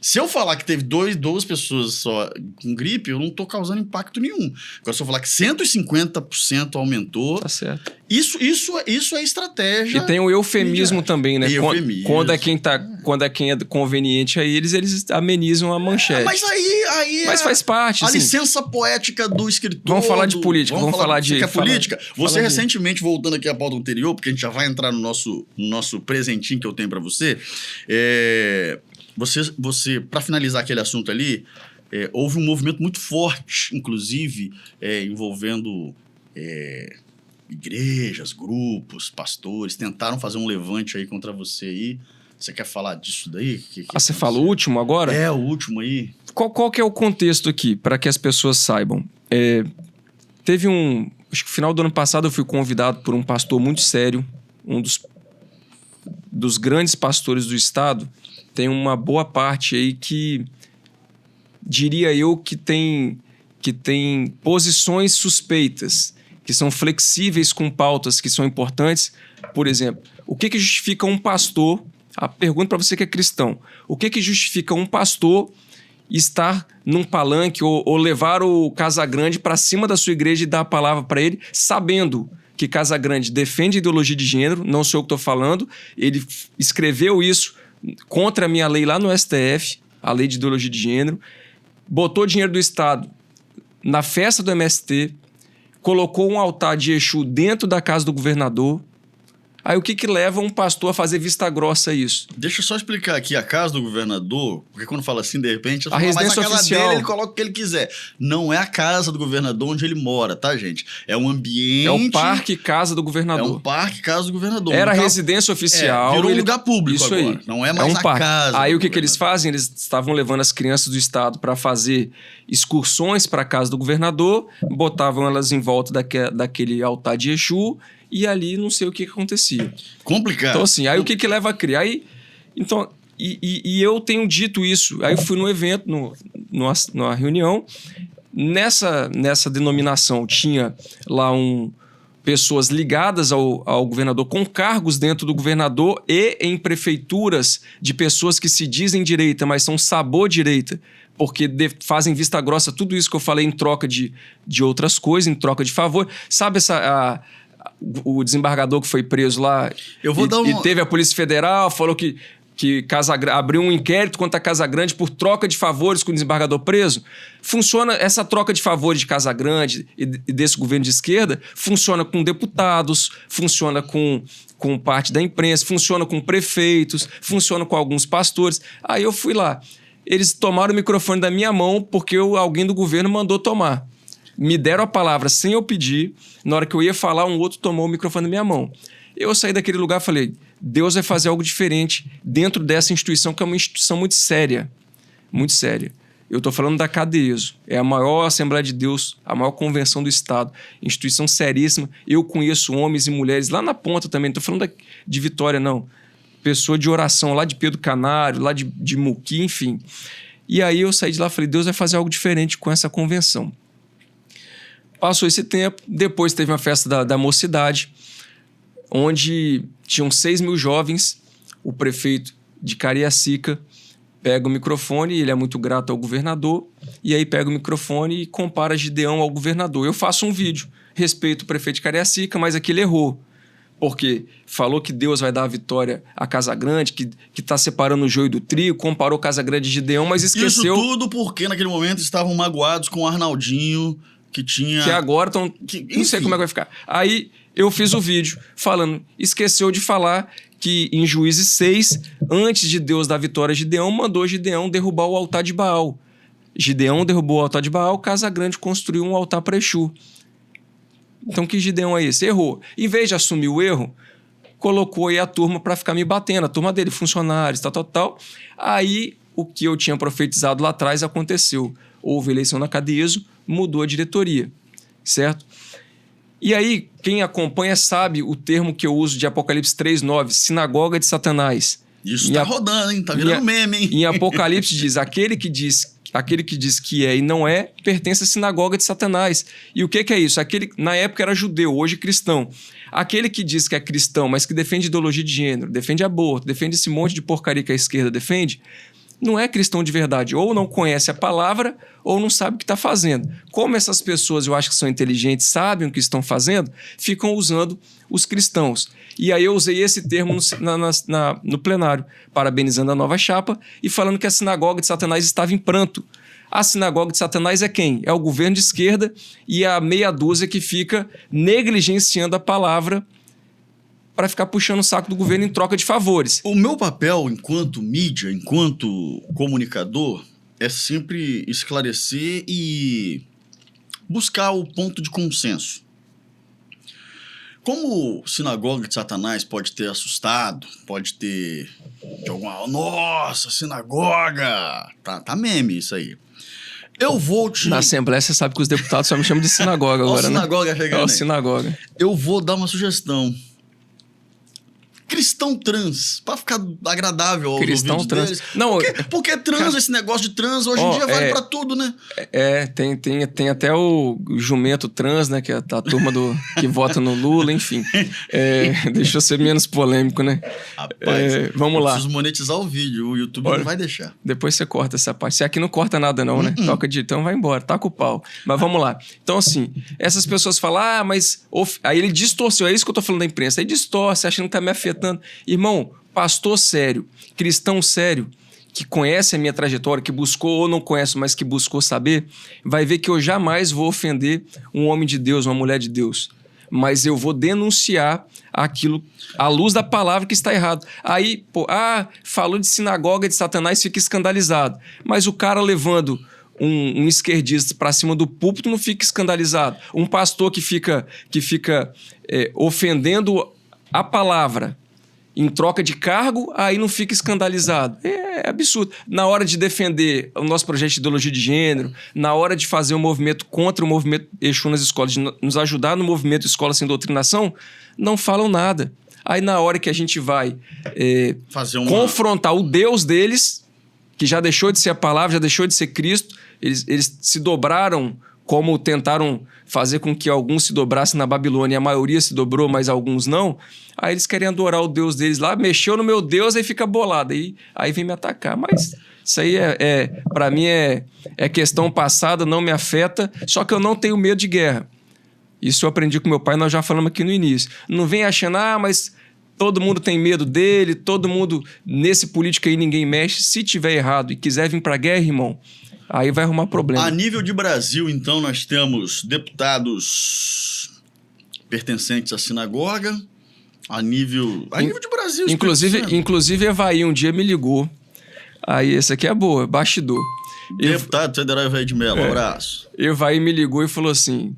Se eu falar que teve duas pessoas só com gripe, eu não tô causando impacto nenhum. Agora, se eu falar que 150% aumentou... Tá certo. Isso é estratégia. E tem o eufemismo também, né? Eufemismo. Quando é quem é conveniente a eles amenizam a manchete. Mas aí mas faz parte. A assim. licença poética do escritor. Vamos falar de política. Vamos falar de política. Você recentemente, voltando aqui à pauta anterior, porque a gente já vai entrar no nosso presentinho que eu tenho para você, Você para finalizar aquele assunto ali, houve um movimento muito forte, inclusive, envolvendo igrejas, grupos, pastores, tentaram fazer um levante aí contra você aí. Você quer falar disso daí? Você fala o último agora? O último aí. Qual que é o contexto aqui, para que as pessoas saibam? Teve acho que no final do ano passado eu fui convidado por um pastor muito sério, um dos grandes pastores do estado. Tem uma boa parte aí que, diria eu, que tem posições suspeitas, que são flexíveis com pautas que são importantes. Por exemplo, o que justifica um pastor... A pergunta para você que é cristão. O que justifica um pastor estar num palanque ou levar o Casagrande para cima da sua igreja e dar a palavra para ele, sabendo que Casagrande defende a ideologia de gênero, não sou eu que estou falando, ele escreveu isso contra a minha lei lá no STF, a lei de ideologia de gênero, botou dinheiro do Estado na festa do MST, colocou um altar de Exu dentro da casa do governador. Aí o que leva um pastor a fazer vista grossa a isso? Deixa eu só explicar aqui, a casa do governador, porque quando fala assim, de repente, a residência mas na casa oficial dele ele coloca o que ele quiser. Não é a casa do governador onde ele mora, tá, gente? É um ambiente... É o parque casa do governador. É um parque casa do governador. Era a residência oficial. Virou um lugar público isso agora. Aí. Não é mais a casa. Aí o que eles fazem? Eles estavam levando as crianças do estado para fazer excursões para a casa do governador, botavam elas em volta daquele altar de Exu, e ali não sei o que acontecia. Complicado. Então, assim, aí o que leva a criar? Então, eu tenho dito isso. Aí eu fui num evento, numa reunião. Nessa denominação tinha lá pessoas ligadas ao governador, com cargos dentro do governador e em prefeituras de pessoas que se dizem direita, mas são sabor direita, porque fazem vista grossa tudo isso que eu falei em troca de outras coisas, em troca de favor. Sabe o desembargador que foi preso lá e teve a Polícia Federal, falou que abriu um inquérito contra a Casagrande por troca de favores com o desembargador preso? Funciona essa troca de favores de Casagrande e desse governo de esquerda, funciona com deputados, funciona com parte da imprensa, funciona com prefeitos, funciona com alguns pastores. Aí eu fui lá. Eles tomaram o microfone da minha mão porque alguém do governo mandou tomar. Me deram a palavra sem eu pedir. Na hora que eu ia falar, um outro tomou o microfone da minha mão. Eu saí daquele lugar e falei, Deus vai fazer algo diferente dentro dessa instituição, que é uma instituição muito séria. Muito séria. Eu estou falando da CADESO. É a maior Assembleia de Deus, a maior convenção do Estado. Instituição seríssima. Eu conheço homens e mulheres lá na ponta também. Não estou falando de Vitória, não. Pessoa de oração lá de Pedro Canário, lá de Muqui, enfim. E aí eu saí de lá e falei, Deus vai fazer algo diferente com essa convenção. Passou esse tempo, depois teve uma festa da mocidade, onde tinham 6 mil jovens. O prefeito de Cariacica pega o microfone, ele é muito grato ao governador, e aí pega o microfone e compara Gideão ao governador. Eu faço um vídeo, respeito o prefeito de Cariacica, mas aqui ele errou, porque falou que Deus vai dar a vitória a Casagrande, que está separando o joio do trigo, comparou Casagrande e Gideão, mas esqueceu... Isso tudo porque naquele momento estavam magoados com o Arnaldinho, que agora estão... Não sei como é que vai ficar. Aí eu fiz o vídeo falando... Esqueceu de falar que em Juízes 6, antes de Deus dar vitória a Gideão, mandou Gideão derrubar o altar de Baal. Gideão derrubou o altar de Baal, Casagrande construiu um altar para Exu. Então que Gideão é esse? Errou. Em vez de assumir o erro, colocou aí a turma para ficar me batendo. A turma dele, funcionários, tal. Aí o que eu tinha profetizado lá atrás aconteceu. Houve eleição na CADESO, mudou a diretoria, certo? E aí, quem acompanha sabe o termo que eu uso de Apocalipse 3:9, sinagoga de Satanás. Isso tá rodando, hein? Tá virando meme, hein? Em Apocalipse diz, aquele que diz que é e não é, pertence à sinagoga de Satanás. E o que é isso? Aquele, na época era judeu, hoje cristão. Aquele que diz que é cristão, mas que defende ideologia de gênero, defende aborto, defende esse monte de porcaria que a esquerda defende, não é cristão de verdade. Ou não conhece a palavra, ou não sabe o que está fazendo. Como essas pessoas, eu acho que são inteligentes, sabem o que estão fazendo, ficam usando os cristãos. E aí eu usei esse termo no plenário, parabenizando a nova chapa e falando que a sinagoga de Satanás estava em pranto. A sinagoga de Satanás é quem? É o governo de esquerda e a meia dúzia que fica negligenciando a palavra para ficar puxando o saco do governo em troca de favores. O meu papel enquanto mídia, enquanto comunicador, é sempre esclarecer e buscar o ponto de consenso. Como sinagoga de Satanás pode ter assustado, pode ter de alguma... Nossa, sinagoga! Tá meme isso aí. Eu vou te... Na Assembleia, você sabe que os deputados só me chamam de sinagoga agora, né? Sinagoga chegando aí. Sinagoga. Eu vou dar uma sugestão. Cristão trans, pra ficar agradável aos ouvidos deles. Não, porque trans, esse negócio de trans, hoje em dia vale pra tudo, né? Tem até o jumento trans, né? Que é a turma que vota no Lula, enfim. Deixa eu ser menos polêmico, né? Rapaz, vamos lá. Preciso monetizar o vídeo, o YouTube não vai deixar. Depois você corta essa parte. Você aqui não corta nada não, né? Toca de... Então vai embora, taca o pau. Mas vamos lá. Então assim, essas pessoas falam, mas... Aí ele distorceu, é isso que eu tô falando da imprensa. Aí distorce, achando que tá me afetando. Irmão, pastor sério, cristão sério, que conhece a minha trajetória, que buscou ou não conhece, mas que buscou saber, vai ver que eu jamais vou ofender um homem de Deus, uma mulher de Deus. Mas eu vou denunciar aquilo à luz da palavra que está errado. Aí, falou de sinagoga de Satanás, fica escandalizado. Mas o cara levando um esquerdista para cima do púlpito não fica escandalizado. Um pastor que fica ofendendo a palavra em troca de cargo, aí não fica escandalizado. É absurdo. Na hora de defender o nosso projeto de ideologia de gênero, na hora de fazer um movimento contra o movimento Exu nas escolas, de nos ajudar no movimento Escola Sem Doutrinação, não falam nada. Aí na hora que a gente vai confrontar o Deus deles, que já deixou de ser a palavra, já deixou de ser Cristo, eles se dobraram como tentaram fazer com que alguns se dobrassem na Babilônia, a maioria se dobrou, mas alguns não. Aí eles querem adorar o Deus deles lá, mexeu no meu Deus, aí fica bolado. Aí vem me atacar. Mas isso aí para mim é questão passada, não me afeta, só que eu não tenho medo de guerra. Isso eu aprendi com meu pai, nós já falamos aqui no início. Não vem achando, mas todo mundo tem medo dele, todo mundo, nesse político aí ninguém mexe. Se tiver errado e quiser vir pra guerra, irmão, aí vai arrumar problema. A nível de Brasil, então, nós temos deputados pertencentes à sinagoga. A nível de Brasil. Inclusive, Evaí um dia me ligou. Aí, esse aqui é boa, bastidor. Deputado federal Evaí de Mello, abraço. Evaí me ligou e falou assim,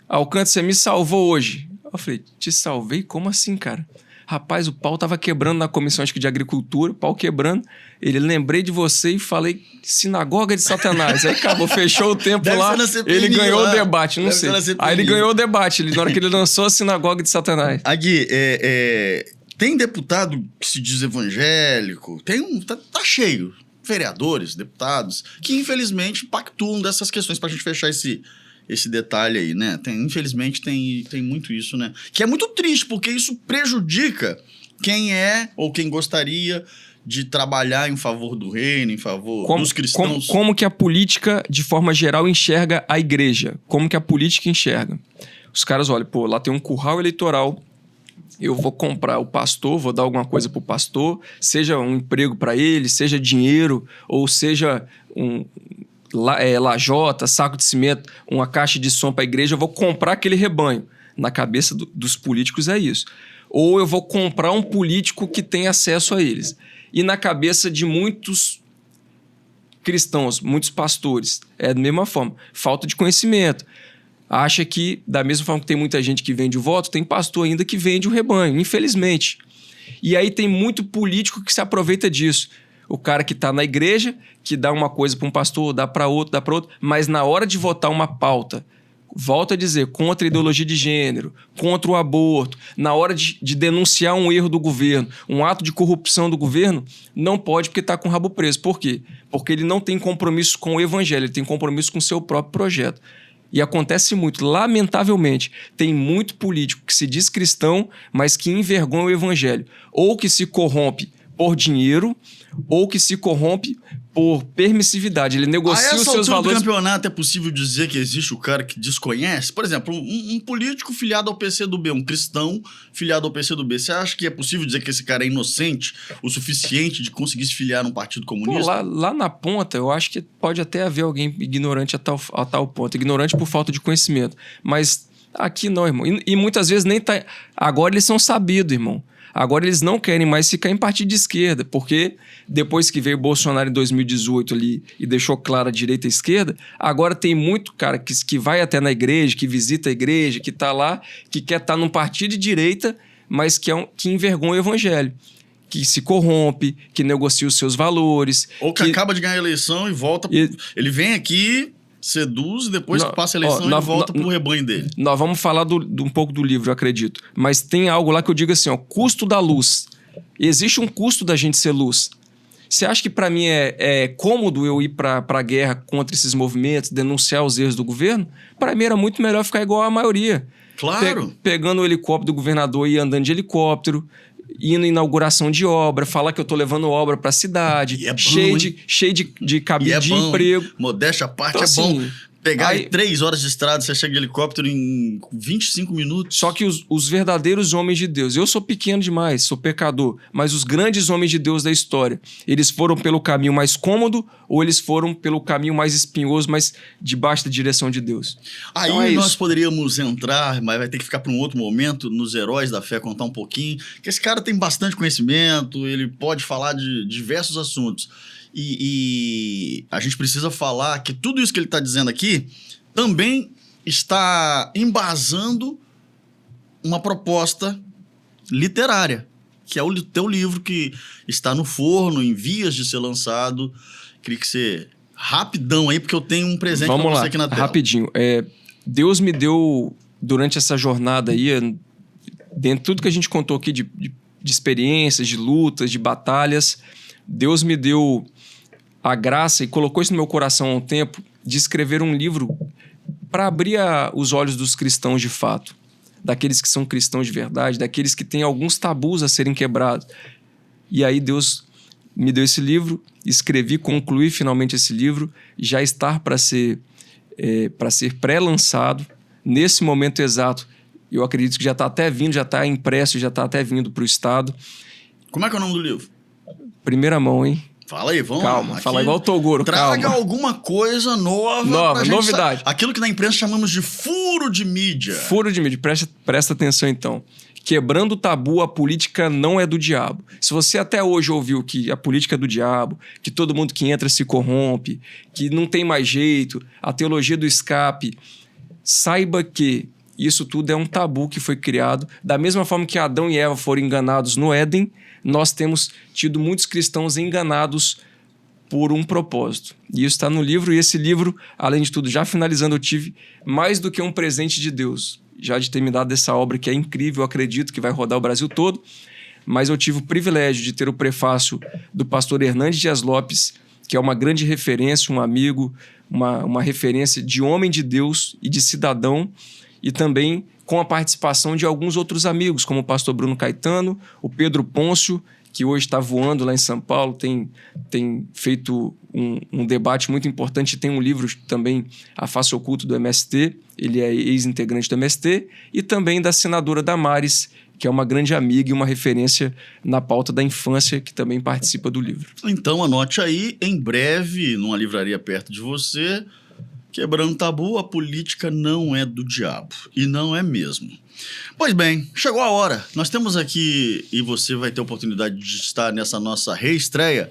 Alcântara, você me salvou hoje. Eu falei, te salvei? Como assim, cara? Rapaz, o pau tava quebrando na comissão, acho que de agricultura, o pau quebrando. Ele, lembrei de você e falei, sinagoga de Satanás. Aí acabou, fechou o tempo lá, ele ganhou o debate, não sei. Aí ele ganhou o debate, na hora que ele lançou a sinagoga de Satanás. Agui, tem deputado que se diz evangélico, tá cheio, vereadores, deputados, que infelizmente pactuam dessas questões, pra gente fechar esse detalhe aí, né? Infelizmente tem muito isso, né? Que é muito triste, porque isso prejudica quem é ou quem gostaria de trabalhar em favor do reino, em favor dos cristãos. Como que a política, de forma geral, enxerga a igreja? Como que a política enxerga? Os caras olham, lá tem um curral eleitoral, eu vou comprar o pastor, vou dar alguma coisa pro pastor, seja um emprego para ele, seja dinheiro, ou seja lajota, saco de cimento, uma caixa de som para a igreja, eu vou comprar aquele rebanho. Na cabeça dos políticos é isso. Ou eu vou comprar um político que tem acesso a eles. E na cabeça de muitos cristãos, muitos pastores, é da mesma forma. Falta de conhecimento. Acha que, da mesma forma que tem muita gente que vende o voto, tem pastor ainda que vende o rebanho, infelizmente. E aí tem muito político que se aproveita disso. O cara que está na igreja, que dá uma coisa para um pastor, dá para outro, mas na hora de votar uma pauta, volto a dizer, contra a ideologia de gênero, contra o aborto, na hora de denunciar um erro do governo, um ato de corrupção do governo, não pode porque está com o rabo preso. Por quê? Porque ele não tem compromisso com o evangelho, ele tem compromisso com o seu próprio projeto. E acontece muito, lamentavelmente, tem muito político que se diz cristão, mas que envergonha o evangelho, ou que se corrompe por dinheiro, ou que se corrompe por permissividade. Ele negocia os seus valores. No campeonato é possível dizer que existe o cara que desconhece? Por exemplo, um político filiado ao PCdoB, um cristão filiado ao PCdoB. Você acha que é possível dizer que esse cara é inocente o suficiente de conseguir se filiar num partido comunista? Lá na ponta, eu acho que pode até haver alguém ignorante a tal ponto. Ignorante por falta de conhecimento. Mas Aqui não, irmão. E muitas vezes nem tá... Agora eles são sabidos, irmão. Agora eles não querem mais ficar em partido de esquerda, porque depois que veio Bolsonaro em 2018 ali e deixou clara a direita e a esquerda, agora tem muito cara que vai até na igreja, que visita a igreja, que tá lá, que quer estar num partido de direita, mas que envergonha o evangelho. Que se corrompe, que negocia os seus valores. Ou que acaba de ganhar a eleição e volta... Ele vem aqui... seduz e depois que passa a eleição ele volta pro rebanho dele. Nós vamos falar um pouco do livro, eu acredito. Mas tem algo lá que eu digo assim, ó, custo da luz. Existe um custo da gente ser luz. Você acha que para mim é cômodo eu ir para a guerra contra esses movimentos, denunciar os erros do governo? Para mim era muito melhor ficar igual a maioria. Claro. Pegando o helicóptero do governador e andando de helicóptero, indo em inauguração de obra, falar que eu tô levando obra pra cidade, cheio de cabide de emprego. Modéstia à parte, então, é bom. Assim, pegar 3 horas de estrada, você chega de helicóptero em 25 minutos. Só que os verdadeiros homens de Deus, eu sou pequeno demais, sou pecador, mas os grandes homens de Deus da história, eles foram pelo caminho mais cômodo ou eles foram pelo caminho mais espinhoso, mas debaixo da direção de Deus? Aí então nós poderíamos entrar, mas vai ter que ficar para um outro momento, nos heróis da fé, contar um pouquinho, que esse cara tem bastante conhecimento, ele pode falar de diversos assuntos. E a gente precisa falar que tudo isso que ele está dizendo aqui também está embasando uma proposta literária, que é o teu livro que está no forno, em vias de ser lançado. Queria que você... Rapidão aí, porque eu tenho um presente para você aqui na tela. Rapidinho. Deus me deu, durante essa jornada aí, dentro de tudo que a gente contou aqui de experiências, de lutas, de batalhas, Deus me deu a graça e colocou isso no meu coração há um tempo de escrever um livro para abrir os olhos dos cristãos de fato, daqueles que são cristãos de verdade, daqueles que têm alguns tabus a serem quebrados. E aí Deus me deu esse livro, escrevi, concluí finalmente esse livro, já está para ser pré-lançado. Nesse momento exato, eu acredito que já está até vindo, já está impresso, já está até vindo para o Estado. Como é que é o nome do livro? Primeira mão, hein? Fala aí, vamos calma, lá. Fala igual o Toguro, traga alguma coisa nova novidade. Aquilo que na imprensa chamamos de furo de mídia. Furo de mídia, presta atenção então. Quebrando o tabu, a política não é do diabo. Se você até hoje ouviu que a política é do diabo, que todo mundo que entra se corrompe, que não tem mais jeito, a teologia do escape, saiba que isso tudo é um tabu que foi criado. Da mesma forma que Adão e Eva foram enganados no Éden, nós temos tido muitos cristãos enganados por um propósito. E isso está no livro, e esse livro, além de tudo, já finalizando, eu tive mais do que um presente de Deus, já de ter me dado essa obra que é incrível, eu acredito que vai rodar o Brasil todo, mas eu tive o privilégio de ter o prefácio do pastor Hernandes Dias Lopes, que é uma grande referência, um amigo, uma referência de homem de Deus e de cidadão, e também com a participação de alguns outros amigos, como o pastor Bruno Caetano, o Pedro Pôncio, que hoje está voando lá em São Paulo, tem feito um debate muito importante, tem um livro também, A Face Oculta do MST, ele é ex-integrante do MST, e também da senadora Damares, que é uma grande amiga e uma referência na pauta da infância, que também participa do livro. Então anote aí, em breve, numa livraria perto de você... Quebrando tabu, a política não é do diabo. E não é mesmo. Pois bem, chegou a hora. Nós temos aqui, e você vai ter a oportunidade de estar nessa nossa reestreia.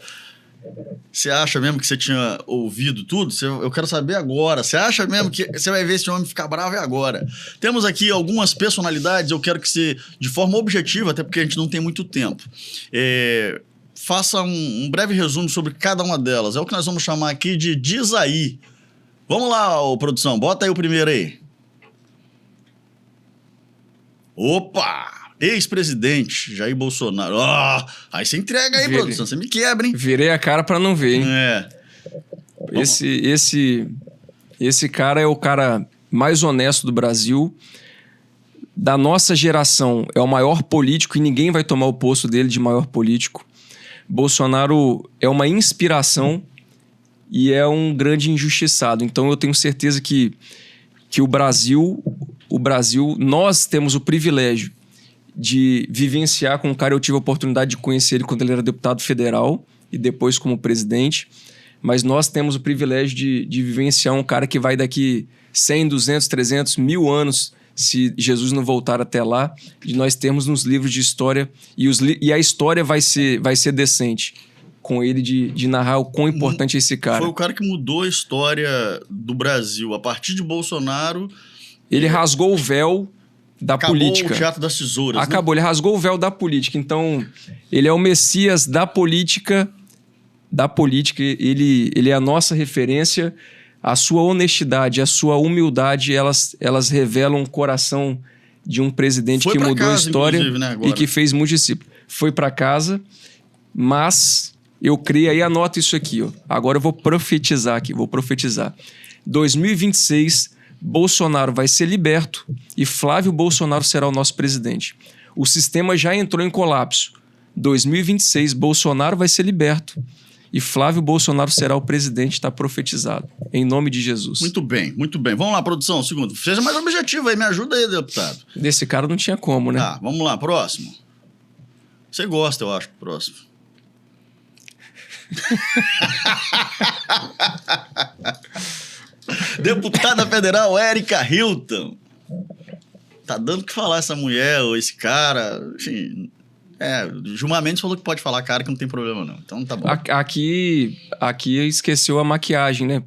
Você acha mesmo que você tinha ouvido tudo? Eu quero saber agora. Você acha mesmo que você vai ver esse homem ficar bravo agora? Temos aqui algumas personalidades, eu quero que você, de forma objetiva, até porque a gente não tem muito tempo, faça um breve resumo sobre cada uma delas. É o que nós vamos chamar aqui de Diz Aí. Vamos lá, produção, bota aí o primeiro aí. Opa! Ex-presidente Jair Bolsonaro. Aí você entrega aí, produção, você me quebra, hein? Virei a cara pra não ver, hein? Esse cara é o cara mais honesto do Brasil. Da nossa geração, é o maior político e ninguém vai tomar o posto dele de maior político. Bolsonaro é uma inspiração e é um grande injustiçado. Então eu tenho certeza que o Brasil, nós temos o privilégio de vivenciar com o cara. Eu tive a oportunidade de conhecer ele quando ele era deputado federal e depois como presidente, mas nós temos o privilégio de vivenciar um cara que vai daqui 100, 200, 300, 1000 anos se Jesus não voltar até lá, de nós termos nos livros de história, e a história vai ser decente com ele de narrar o quão importante é esse cara. Foi o cara que mudou a história do Brasil. A partir de Bolsonaro... Ele rasgou o véu da política. Acabou o teatro das tesouras. Acabou, né? Ele rasgou o véu da política. Então, ele é o Messias da política. Ele é a nossa referência. A sua honestidade, a sua humildade, elas revelam o coração de um presidente que mudou a história, né, e que fez muitos discípulos. Foi para casa, mas eu creio, aí anota isso aqui, ó. Agora eu vou profetizar aqui, 2026, Bolsonaro vai ser liberto e Flávio Bolsonaro será o nosso presidente. O sistema já entrou em colapso. 2026, Bolsonaro vai ser liberto e Flávio Bolsonaro será o presidente, está profetizado. Em nome de Jesus. Muito bem, muito bem. Vamos lá, produção, segundo. Seja mais objetivo aí, me ajuda aí, deputado. Desse cara não tinha como, né? Tá, vamos lá, próximo. Você gosta, eu acho, próximo. Deputada federal Érica Hilton. Tá dando o que falar essa mulher ou esse cara, enfim... Gilmar Mendes falou que pode falar cara que não tem problema não, então tá bom. Aqui esqueceu a maquiagem, né?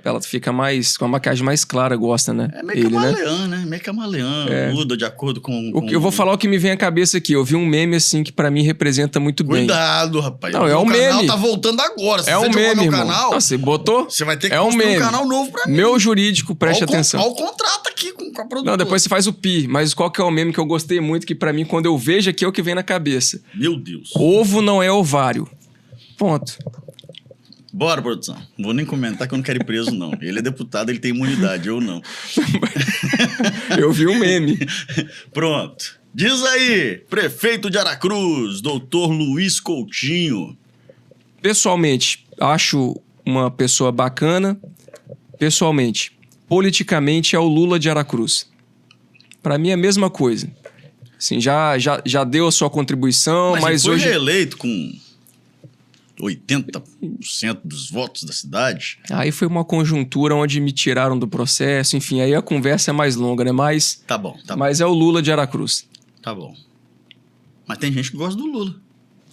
Ela fica com a maquiagem mais clara, gosta, né? É meio camaleã, né? Meio camaleã, muda de acordo com... Eu vou falar o que me vem à cabeça aqui. Eu vi um meme assim que pra mim representa muito bem. Cuidado, rapaz. Não, é um meme. O canal tá voltando agora. Se é um meme, irmão. Canal, você botou? Você vai ter que construir um canal novo pra mim. Meu jurídico, preste atenção. Olha o contrato aqui com a produtora. Não, depois você faz o pi. Mas qual que é o meme que eu gostei muito, que pra mim, quando eu vejo aqui, é o que vem na cabeça. Meu Deus. Ovo não é ovário. Ponto. Bora, produção. Não vou nem comentar que eu não quero ir preso, não. Ele é deputado, ele tem imunidade, eu não. Eu vi um meme. Pronto. Diz aí, prefeito de Aracruz, doutor Luiz Coutinho. Pessoalmente, acho uma pessoa bacana. Pessoalmente, politicamente, é o Lula de Aracruz. Pra mim é a mesma coisa. Assim, já deu a sua contribuição, mas ele foi hoje... reeleito com 80% dos votos da cidade. Aí foi uma conjuntura onde me tiraram do processo, enfim, aí a conversa é mais longa, né? Mas, tá bom. Mas é o Lula de Aracruz. Tá bom. Mas tem gente que gosta do Lula.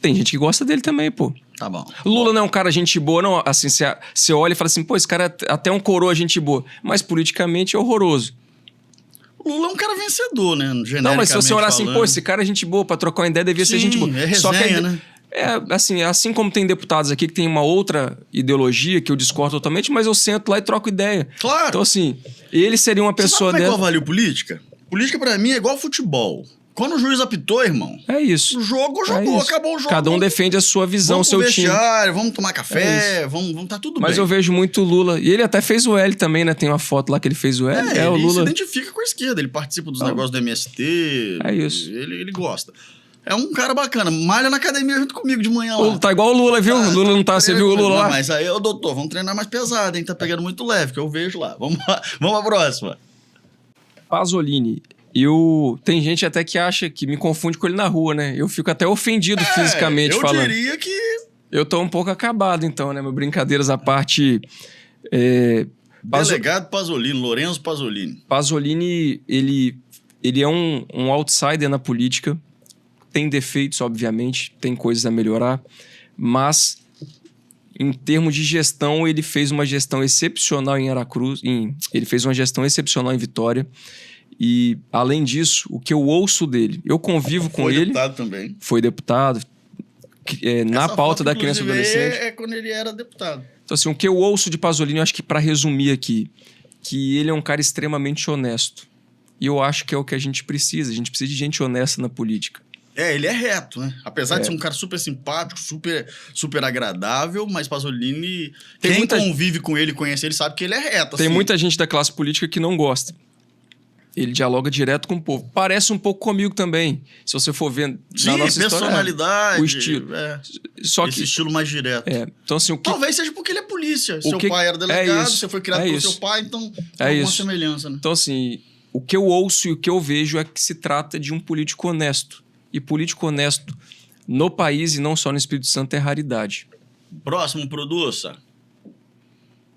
Tem gente que gosta dele também, pô. Tá bom. Lula não é um cara gente boa, não. Assim, você olha e fala assim, pô, esse cara é até um coroa gente boa. Mas politicamente é horroroso. O Lula é um cara vencedor, né? Não, mas se você olhar assim, pô, esse cara é gente boa, pra trocar uma ideia devia ser gente boa. É resenha, só que né? Assim como tem deputados aqui que tem uma outra ideologia que eu discordo totalmente, mas eu sento lá e troco ideia. Claro. Então, assim, ele seria uma pessoa dessa... Sabe como é que eu avalio política? Política, pra mim, é igual futebol. Quando o juiz apitou, irmão... É isso. O jogo jogou, acabou o jogo. Cada um defende a sua visão, o seu time. Vamos tomar café, vamos tá tudo bem. Mas eu vejo muito o Lula. E ele até fez o L também, né? Tem uma foto lá que ele fez o L. Ele o Lula se identifica com a esquerda, ele participa dos negócios do MST. É isso. Ele gosta. É um cara bacana, malha na academia junto comigo de manhã lá. Tá igual o Lula, viu? O Lula não tá, você viu o Lula lá? Mas aí, doutor, vamos treinar mais pesado, hein? Tá pegando muito leve, que eu vejo lá. Vamos lá, vamos à próxima. Pasolini. Tem gente até que acha que me confunde com ele na rua, né? Eu fico até ofendido fisicamente falando. Eu diria que... Eu tô um pouco acabado, então, né? Brincadeiras à parte... Delegado Pasolini, Lorenzo Pasolini. Pasolini, ele é um outsider na política. Tem defeitos, obviamente, tem coisas a melhorar, mas em termos de gestão, ele fez uma gestão excepcional em Aracruz, ele fez uma gestão excepcional em Vitória, e além disso, o que eu ouço dele, eu convivo com ele... Foi deputado também. Foi deputado, na pauta da criança e adolescente. É quando ele era deputado. Então assim, o que eu ouço de Pasolini, eu acho que para resumir aqui, que ele é um cara extremamente honesto, e eu acho que é o que a gente precisa de gente honesta na política. Ele é reto, né? Apesar de ser um cara super simpático, super agradável, mas Pasolini, quem convive com ele, conhece ele, sabe que ele é reto. Tem muita gente da classe política que não gosta. Ele dialoga direto com o povo. Parece um pouco comigo também, se você for ver na nossa personalidade, história. O estilo. Esse estilo mais direto. Então, assim, talvez seja porque ele é polícia. Seu pai era delegado, você foi criado pelo seu pai, então tem alguma semelhança, né? Então, assim, o que eu ouço e o que eu vejo é que se trata de um político honesto. E político honesto no país e não só no Espírito Santo é raridade. Próximo, produça.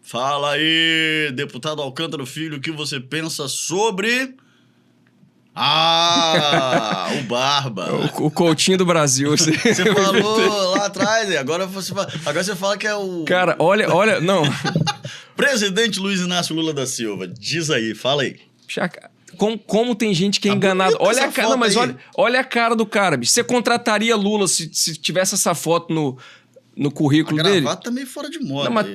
Fala aí, deputado Alcântara Filho, o que você pensa sobre Ah, o Barba. O Coutinho do Brasil. Você falou lá atrás, agora você fala que é o... Cara, olha, não. Presidente Luiz Inácio Lula da Silva, diz aí, fala aí. Como tem gente que é enganada. Olha a cara, não, mas olha a cara do cara, bicho. Você contrataria Lula se tivesse essa foto no currículo dele? A gravata tá meio fora de moda. Não, mas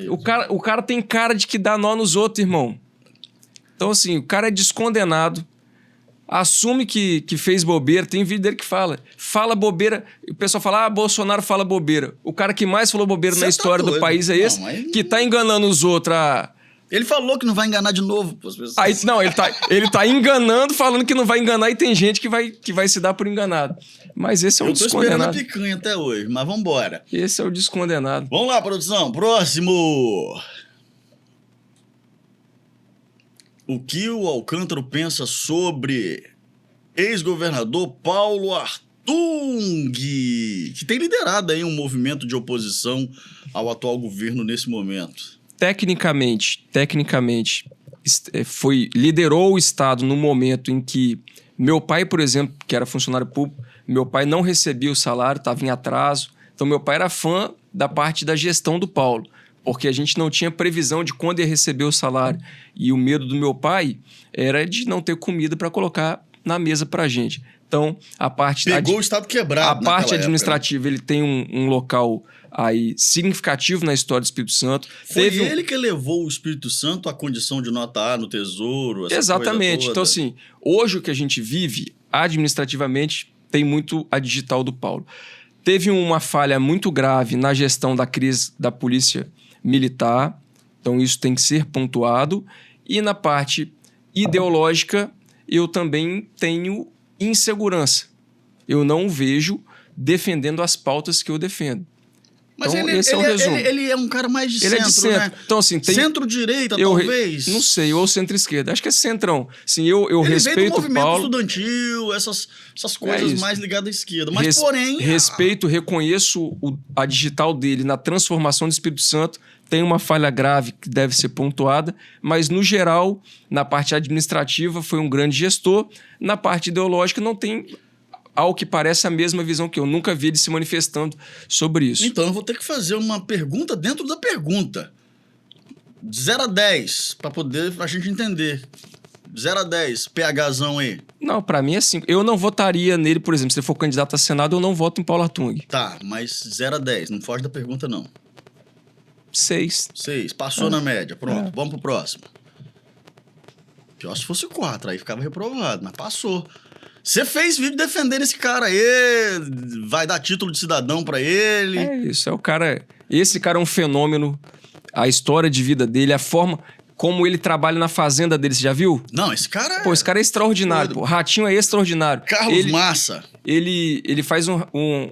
o cara tem cara de que dá nó nos outros, irmão. Então, assim, o cara é descondenado. Assume que fez bobeira. Tem vídeo dele que fala bobeira. O pessoal fala, Bolsonaro fala bobeira. O cara que mais falou bobeira na história do país é esse, que tá enganando os outros. Ele falou que não vai enganar de novo as pessoas. Aí, não, ele tá enganando, falando que não vai enganar, e tem gente que vai se dar por enganado. Mas esse é o descondenado. Eu tô esperando a picanha até hoje, mas vambora. Esse é o descondenado. Vamos lá, produção. Próximo. O que o Alcântara pensa sobre ex-governador Paulo Artung, que tem liderado aí um movimento de oposição ao atual governo nesse momento? Tecnicamente, liderou o Estado no momento em que meu pai, por exemplo, que era funcionário público, meu pai não recebia o salário, estava em atraso. Então, meu pai era fã da parte da gestão do Paulo, porque a gente não tinha previsão de quando ia receber o salário. E o medo do meu pai era de não ter comida para colocar na mesa para a gente. Então, a parte... Pegou o Estado quebrado. A parte administrativa, ele tem um local aí significativo na história do Espírito Santo. Foi ele que levou o Espírito Santo à condição de nota A no Tesouro? Exatamente. Então, assim, hoje o que a gente vive, administrativamente, tem muito a digital do Paulo. Teve uma falha muito grave na gestão da crise da Polícia Militar, então isso tem que ser pontuado. E na parte ideológica, eu também tenho insegurança. Eu não o vejo defendendo as pautas que eu defendo. Mas então, esse é o resumo. Ele é um cara mais de ele centro, é de centro, né? Então, assim, tem... Centro-direita, talvez? Não sei, ou centro-esquerda. Acho que é centrão. Assim, eu ele respeito veio do movimento Paulo... estudantil, essas coisas mais ligadas à esquerda. Mas, porém... Respeito, reconheço a digital dele na transformação do Espírito Santo. Tem uma falha grave que deve ser pontuada, mas, no geral, na parte administrativa, foi um grande gestor. Na parte ideológica, não tem... ao que parece a mesma visão que eu. Nunca vi ele se manifestando sobre isso. Então eu vou ter que fazer uma pergunta dentro da pergunta. De 0 a 10, para poder a gente entender. 0 a 10, PHzão aí. Não, para mim é 5. Eu não votaria nele, por exemplo, se ele for candidato a Senado, eu não voto em Paulo Artung. Tá, mas 0 a 10, não foge da pergunta não. 6. 6, passou na média, pronto, vamos pro próximo. Pior se fosse 4, aí ficava reprovado, mas passou. Você fez vídeo defendendo esse cara aí, vai dar título de cidadão pra ele. É isso, é o cara... Esse cara é um fenômeno, a história de vida dele, a forma como ele trabalha na fazenda dele, você já viu? Não, esse cara é... Pô, esse cara é extraordinário, pô. O Ratinho é extraordinário. Carlos Massa. Ele faz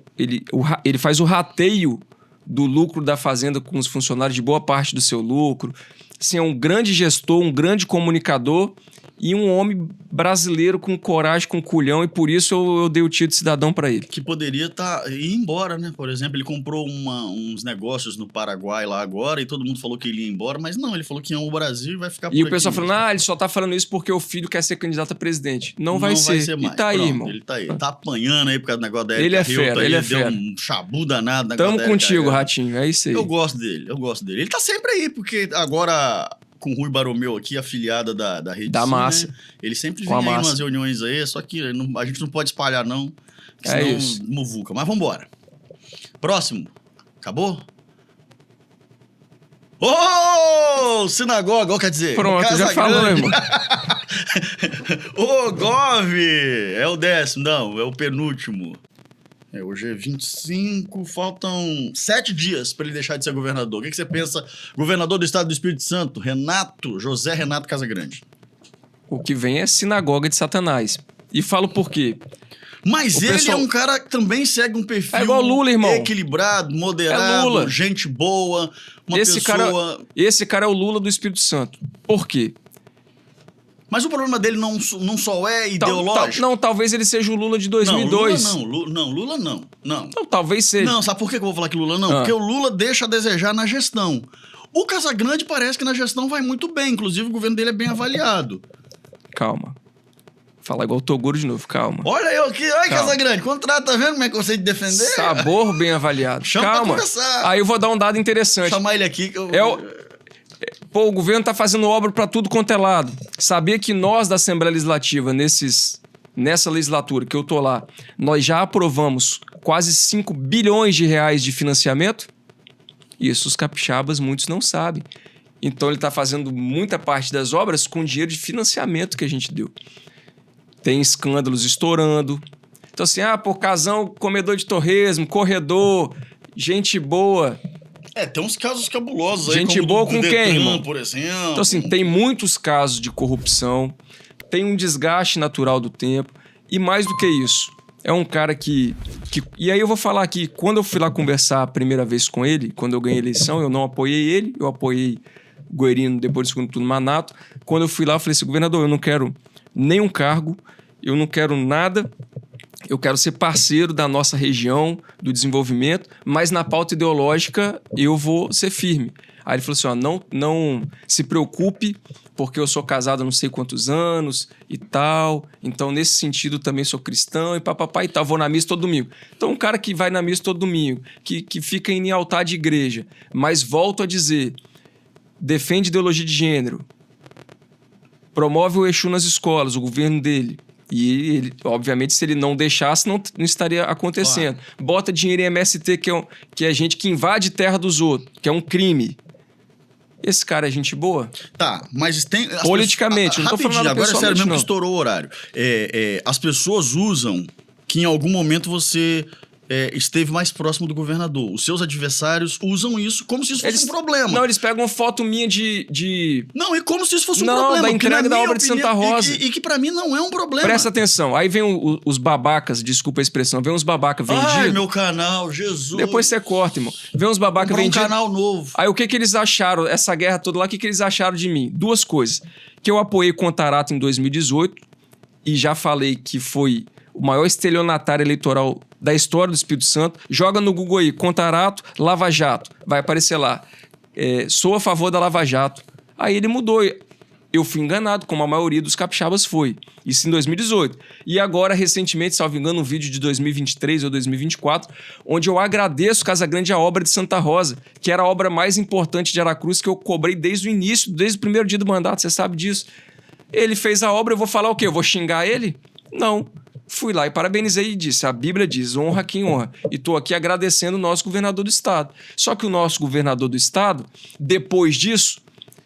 ele faz o rateio do lucro da fazenda com os funcionários, de boa parte do seu lucro. Assim, é um grande gestor, um grande comunicador e um homem brasileiro com coragem, com culhão, e por isso eu dei o título de cidadão para ele. Que poderia ir embora, né? Por exemplo, ele comprou uns negócios no Paraguai lá agora e todo mundo falou que ele ia embora, mas não, ele falou que ama o Brasil e vai ficar por aqui. E o pessoal falando, ele só tá falando isso porque o filho quer ser candidato a presidente. Não vai ser mais. E tá aí, pronto, irmão. Ele tá aí. Tá apanhando aí por causa do negócio da Erika Ele é fera, ele é fera. Deu um chabu danado. Tamo contigo, Ratinho, é isso aí. Eu gosto dele. Ele tá sempre aí, porque agora... com o Rui Baromeu aqui, afiliada da rede da Massa. Né? Ele sempre vem aí umas reuniões aí, só que a gente não pode espalhar, não. Senão muvuca. Mas vambora. Próximo. Acabou? Ô, sinagoga, quer dizer... Pronto, já falou, irmão. Ô, Gov! É o 10º, não, é o penúltimo. Hoje é 25, faltam 7 dias para ele deixar de ser governador. O que você pensa? Governador do estado do Espírito Santo, José Renato Casagrande. O que vem é sinagoga de Satanás. E falo por quê? Mas ele é um cara que também segue um perfil igual Lula, irmão. Equilibrado, moderado, Lula. Gente boa, Esse cara é o Lula do Espírito Santo. Por quê? Mas o problema dele não só é ideológico. Não, talvez ele seja o Lula de 2002. Lula não. Não, talvez seja. Não, sabe por que eu vou falar que Lula não? Porque o Lula deixa a desejar na gestão. O Casagrande parece que na gestão vai muito bem. Inclusive, o governo dele é bem avaliado. Calma. Falar igual o Toguro de novo, calma. Olha eu aqui, olha Calma. Casagrande, contrato, tá vendo como é que eu sei de defender? Sabor bem avaliado. Chama pra Calma. conversar. Aí eu vou dar um dado interessante. Chamar ele aqui que eu... Pô, o governo tá fazendo obra pra tudo quanto é lado. Sabia que nós da Assembleia Legislativa, nessa legislatura que eu tô lá, nós já aprovamos quase 5 bilhões de reais de financiamento? Isso os capixabas muitos não sabem. Então ele tá fazendo muita parte das obras com dinheiro de financiamento que a gente deu. Tem escândalos estourando. Então assim, pô, casão, comedor de torresmo, corredor, gente boa. Tem uns casos cabulosos aí. Gente como boa do com Detran, quem, irmão? por exemplo. Então assim, tem muitos casos de corrupção, tem um desgaste natural do tempo e mais do que isso, é um cara que... E aí eu vou falar aqui, quando eu fui lá conversar a primeira vez com ele, quando eu ganhei a eleição, eu não apoiei ele, eu apoiei o Guerino depois do segundo turno Manato. Quando eu fui lá, eu falei assim, governador, eu não quero nenhum cargo, eu não quero nada, eu quero ser parceiro da nossa região, do desenvolvimento, mas na pauta ideológica eu vou ser firme. Aí ele falou assim, não se preocupe, porque eu sou casado há não sei quantos anos e tal, então nesse sentido também sou cristão e papapá e tal, vou na missa todo domingo. Então um cara que vai na missa todo domingo, que fica em altar de igreja, mas volto a dizer, defende ideologia de gênero, promove o Exu nas escolas, o governo dele. E ele, obviamente, se ele não deixasse, não estaria acontecendo. Claro. Bota dinheiro em MST, que é gente que invade terra dos outros, que é um crime. Esse cara é gente boa? Tá, mas tem... Politicamente, não tô falando nada agora é sério mesmo não. Que estourou o horário. As pessoas usam que em algum momento você... esteve mais próximo do governador. Os seus adversários usam isso como se isso fosse um problema. Não, eles pegam uma foto minha de... Não, e como se isso fosse um problema. Não, da entrega da obra de Santa Rosa. E que pra mim não é um problema. Presta atenção. Aí vem os babacas, desculpa a expressão, vem uns babacas vendidos. Ai, meu canal, Jesus. Depois você corta, irmão. Vem uns babacas vendidos. Um canal novo. Aí o que eles acharam, essa guerra toda lá, o que eles acharam de mim? Duas coisas. Que eu apoiei Contarato em 2018 e já falei que foi o maior estelionatário eleitoral da história do Espírito Santo. Joga no Google aí, Contarato, Lava Jato. Vai aparecer lá. Sou a favor da Lava Jato. Aí ele mudou. Eu fui enganado, como a maioria dos capixabas foi. Isso em 2018. E agora, recentemente, salvo engano, um vídeo de 2023 ou 2024, onde eu agradeço Casagrande a obra de Santa Rosa, que era a obra mais importante de Aracruz, que eu cobrei desde o início, desde o primeiro dia do mandato, você sabe disso. Ele fez a obra, eu vou falar o quê? Eu vou xingar ele? Não. Fui lá e parabenizei e disse, a Bíblia diz, honra quem honra. E estou aqui agradecendo o nosso governador do estado. Só que o nosso governador do estado, depois disso,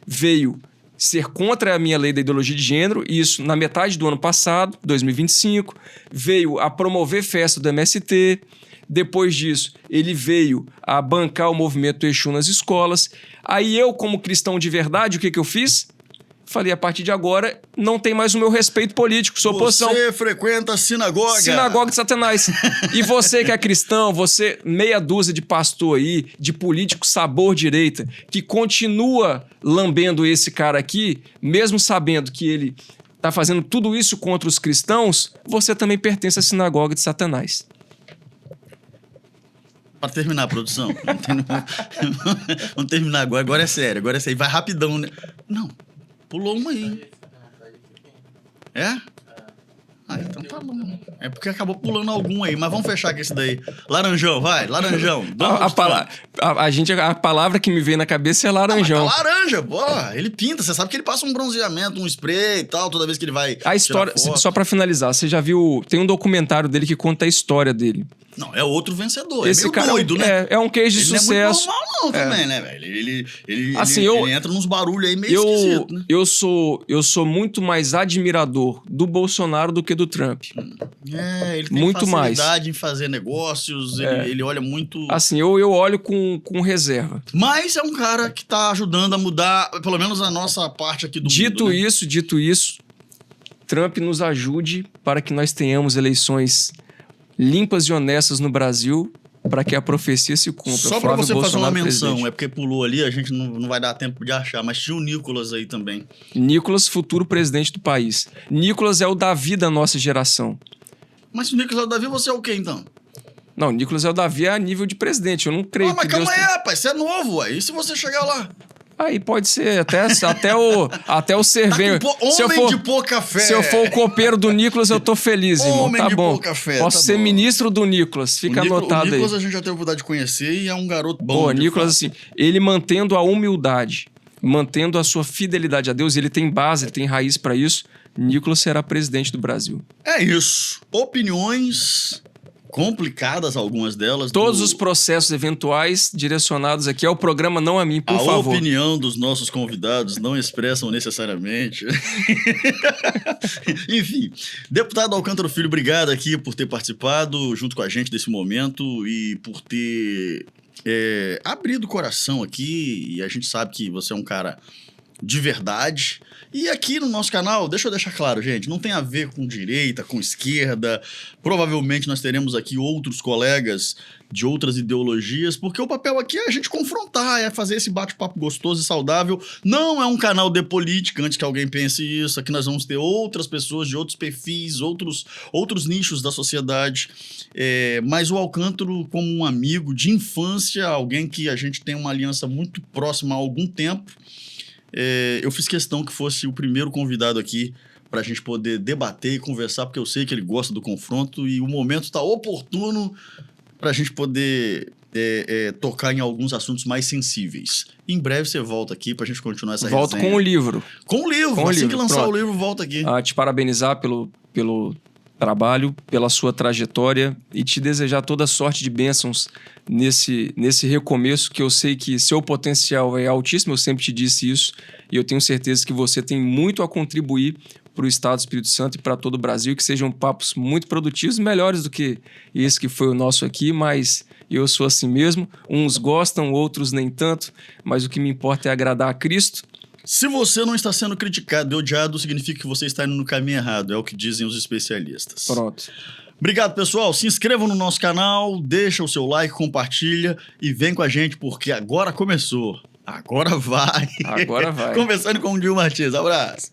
veio ser contra a minha lei da ideologia de gênero, e isso na metade do ano passado, 2025, veio a promover festa do MST. Depois disso, ele veio a bancar o movimento Exu nas escolas. Aí eu, como cristão de verdade, o que eu fiz? Falei, a partir de agora, não tem mais o meu respeito político, sou oposição. Você frequenta a sinagoga. Sinagoga de Satanás. E você que é cristão, você, meia dúzia de pastor aí, de político sabor direita, que continua lambendo esse cara aqui, mesmo sabendo que ele tá fazendo tudo isso contra os cristãos, você também pertence à sinagoga de Satanás. Pra terminar a produção. Vamos terminar agora. Agora é sério. Vai rapidão, né? Não. Pulou uma aí. É? Então tá bom. É porque acabou pulando algum aí. Mas vamos fechar com esse daí. Laranjão, vai. Laranjão. A palavra que me veio na cabeça é laranjão. Tá laranja, porra. Ele pinta. Você sabe que ele passa um bronzeamento, um spray e tal, toda vez que ele vai. A história, só pra finalizar, você já viu... Tem um documentário dele que conta a história dele. Não, é outro vencedor. Esse é meio cara doido, né? É um case de ele sucesso. Não é muito normal, não, também, né, velho? Ele entra nos barulhos aí meio esquisito, né? Eu sou muito mais admirador do Bolsonaro do que do Trump. Ele tem muito facilidade mais em fazer negócios, ele olha muito... Assim, eu olho com reserva. Mas é um cara que tá ajudando a mudar, pelo menos a nossa parte aqui do mundo, né? Dito isso, Trump nos ajude para que nós tenhamos eleições limpas e honestas no Brasil, para que a profecia se cumpra. Só para você Bolsonaro, fazer uma menção, presidente. é porque pulou ali, a gente não vai dar tempo de achar, mas tinha o Nicolas aí também. Nicolas, futuro presidente do país. Nicolas é o Davi da nossa geração. Mas se o Nicolas é o Davi, você é o quê, então? Não, Nicolas é o Davi a nível de presidente, eu não creio mas que calma Deus aí, rapaz, você é novo, ué. E se você chegar lá? Aí pode ser, até o servenho. Homem de pouca fé. Se eu for o copeiro do Nicolas, eu tô feliz, irmão. Homem Tá de bom. pouca fé, Posso tá ser bom. ministro do Nicolas, fica anotado aí. O Nicolas a gente já teve a oportunidade de conhecer e é um garoto bom. Pô, Nicolas, assim, ele mantendo a humildade, mantendo a sua fidelidade a Deus, ele tem base, ele tem raiz pra isso. Nicolas será presidente do Brasil. É isso. Opiniões complicadas, algumas delas. Todos os processos eventuais direcionados aqui ao programa, não a mim, por a favor. A opinião dos nossos convidados não expressam necessariamente. Enfim, deputado Alcântara Filho, obrigado aqui por ter participado junto com a gente desse momento e por ter abrido o coração aqui. E a gente sabe que você é um cara de verdade. E aqui no nosso canal, deixa eu deixar claro, gente, não tem a ver com direita, com esquerda. Provavelmente nós teremos aqui outros colegas de outras ideologias, porque o papel aqui é a gente confrontar, é fazer esse bate-papo gostoso e saudável. Não é um canal de política, antes que alguém pense isso. Aqui nós vamos ter outras pessoas de outros perfis, outros nichos da sociedade. Mas o Alcântara, como um amigo de infância, alguém que a gente tem uma aliança muito próxima há algum tempo, eu fiz questão que fosse o primeiro convidado aqui para a gente poder debater e conversar, porque eu sei que ele gosta do confronto e o momento está oportuno para a gente poder tocar em alguns assuntos mais sensíveis. Em breve você volta aqui para a gente continuar essa resenha. Volto com o livro. Com o livro. Assim que lançar o livro, volta aqui. Te parabenizar pelo trabalho, pela sua trajetória e te desejar toda a sorte de bênçãos nesse recomeço, que eu sei que seu potencial é altíssimo, eu sempre te disse isso, e eu tenho certeza que você tem muito a contribuir para o Estado do Espírito Santo e para todo o Brasil, que sejam papos muito produtivos, melhores do que esse que foi o nosso aqui, mas eu sou assim mesmo, uns gostam, outros nem tanto, mas o que me importa é agradar a Cristo. Se você não está sendo criticado e odiado, significa que você está indo no caminho errado, é o que dizem os especialistas. Pronto. Obrigado, pessoal. Se inscrevam no nosso canal, deixa o seu like, compartilha e vem com a gente, porque agora começou. Agora vai. Agora vai. Conversando com o Gil Martins. Abraço.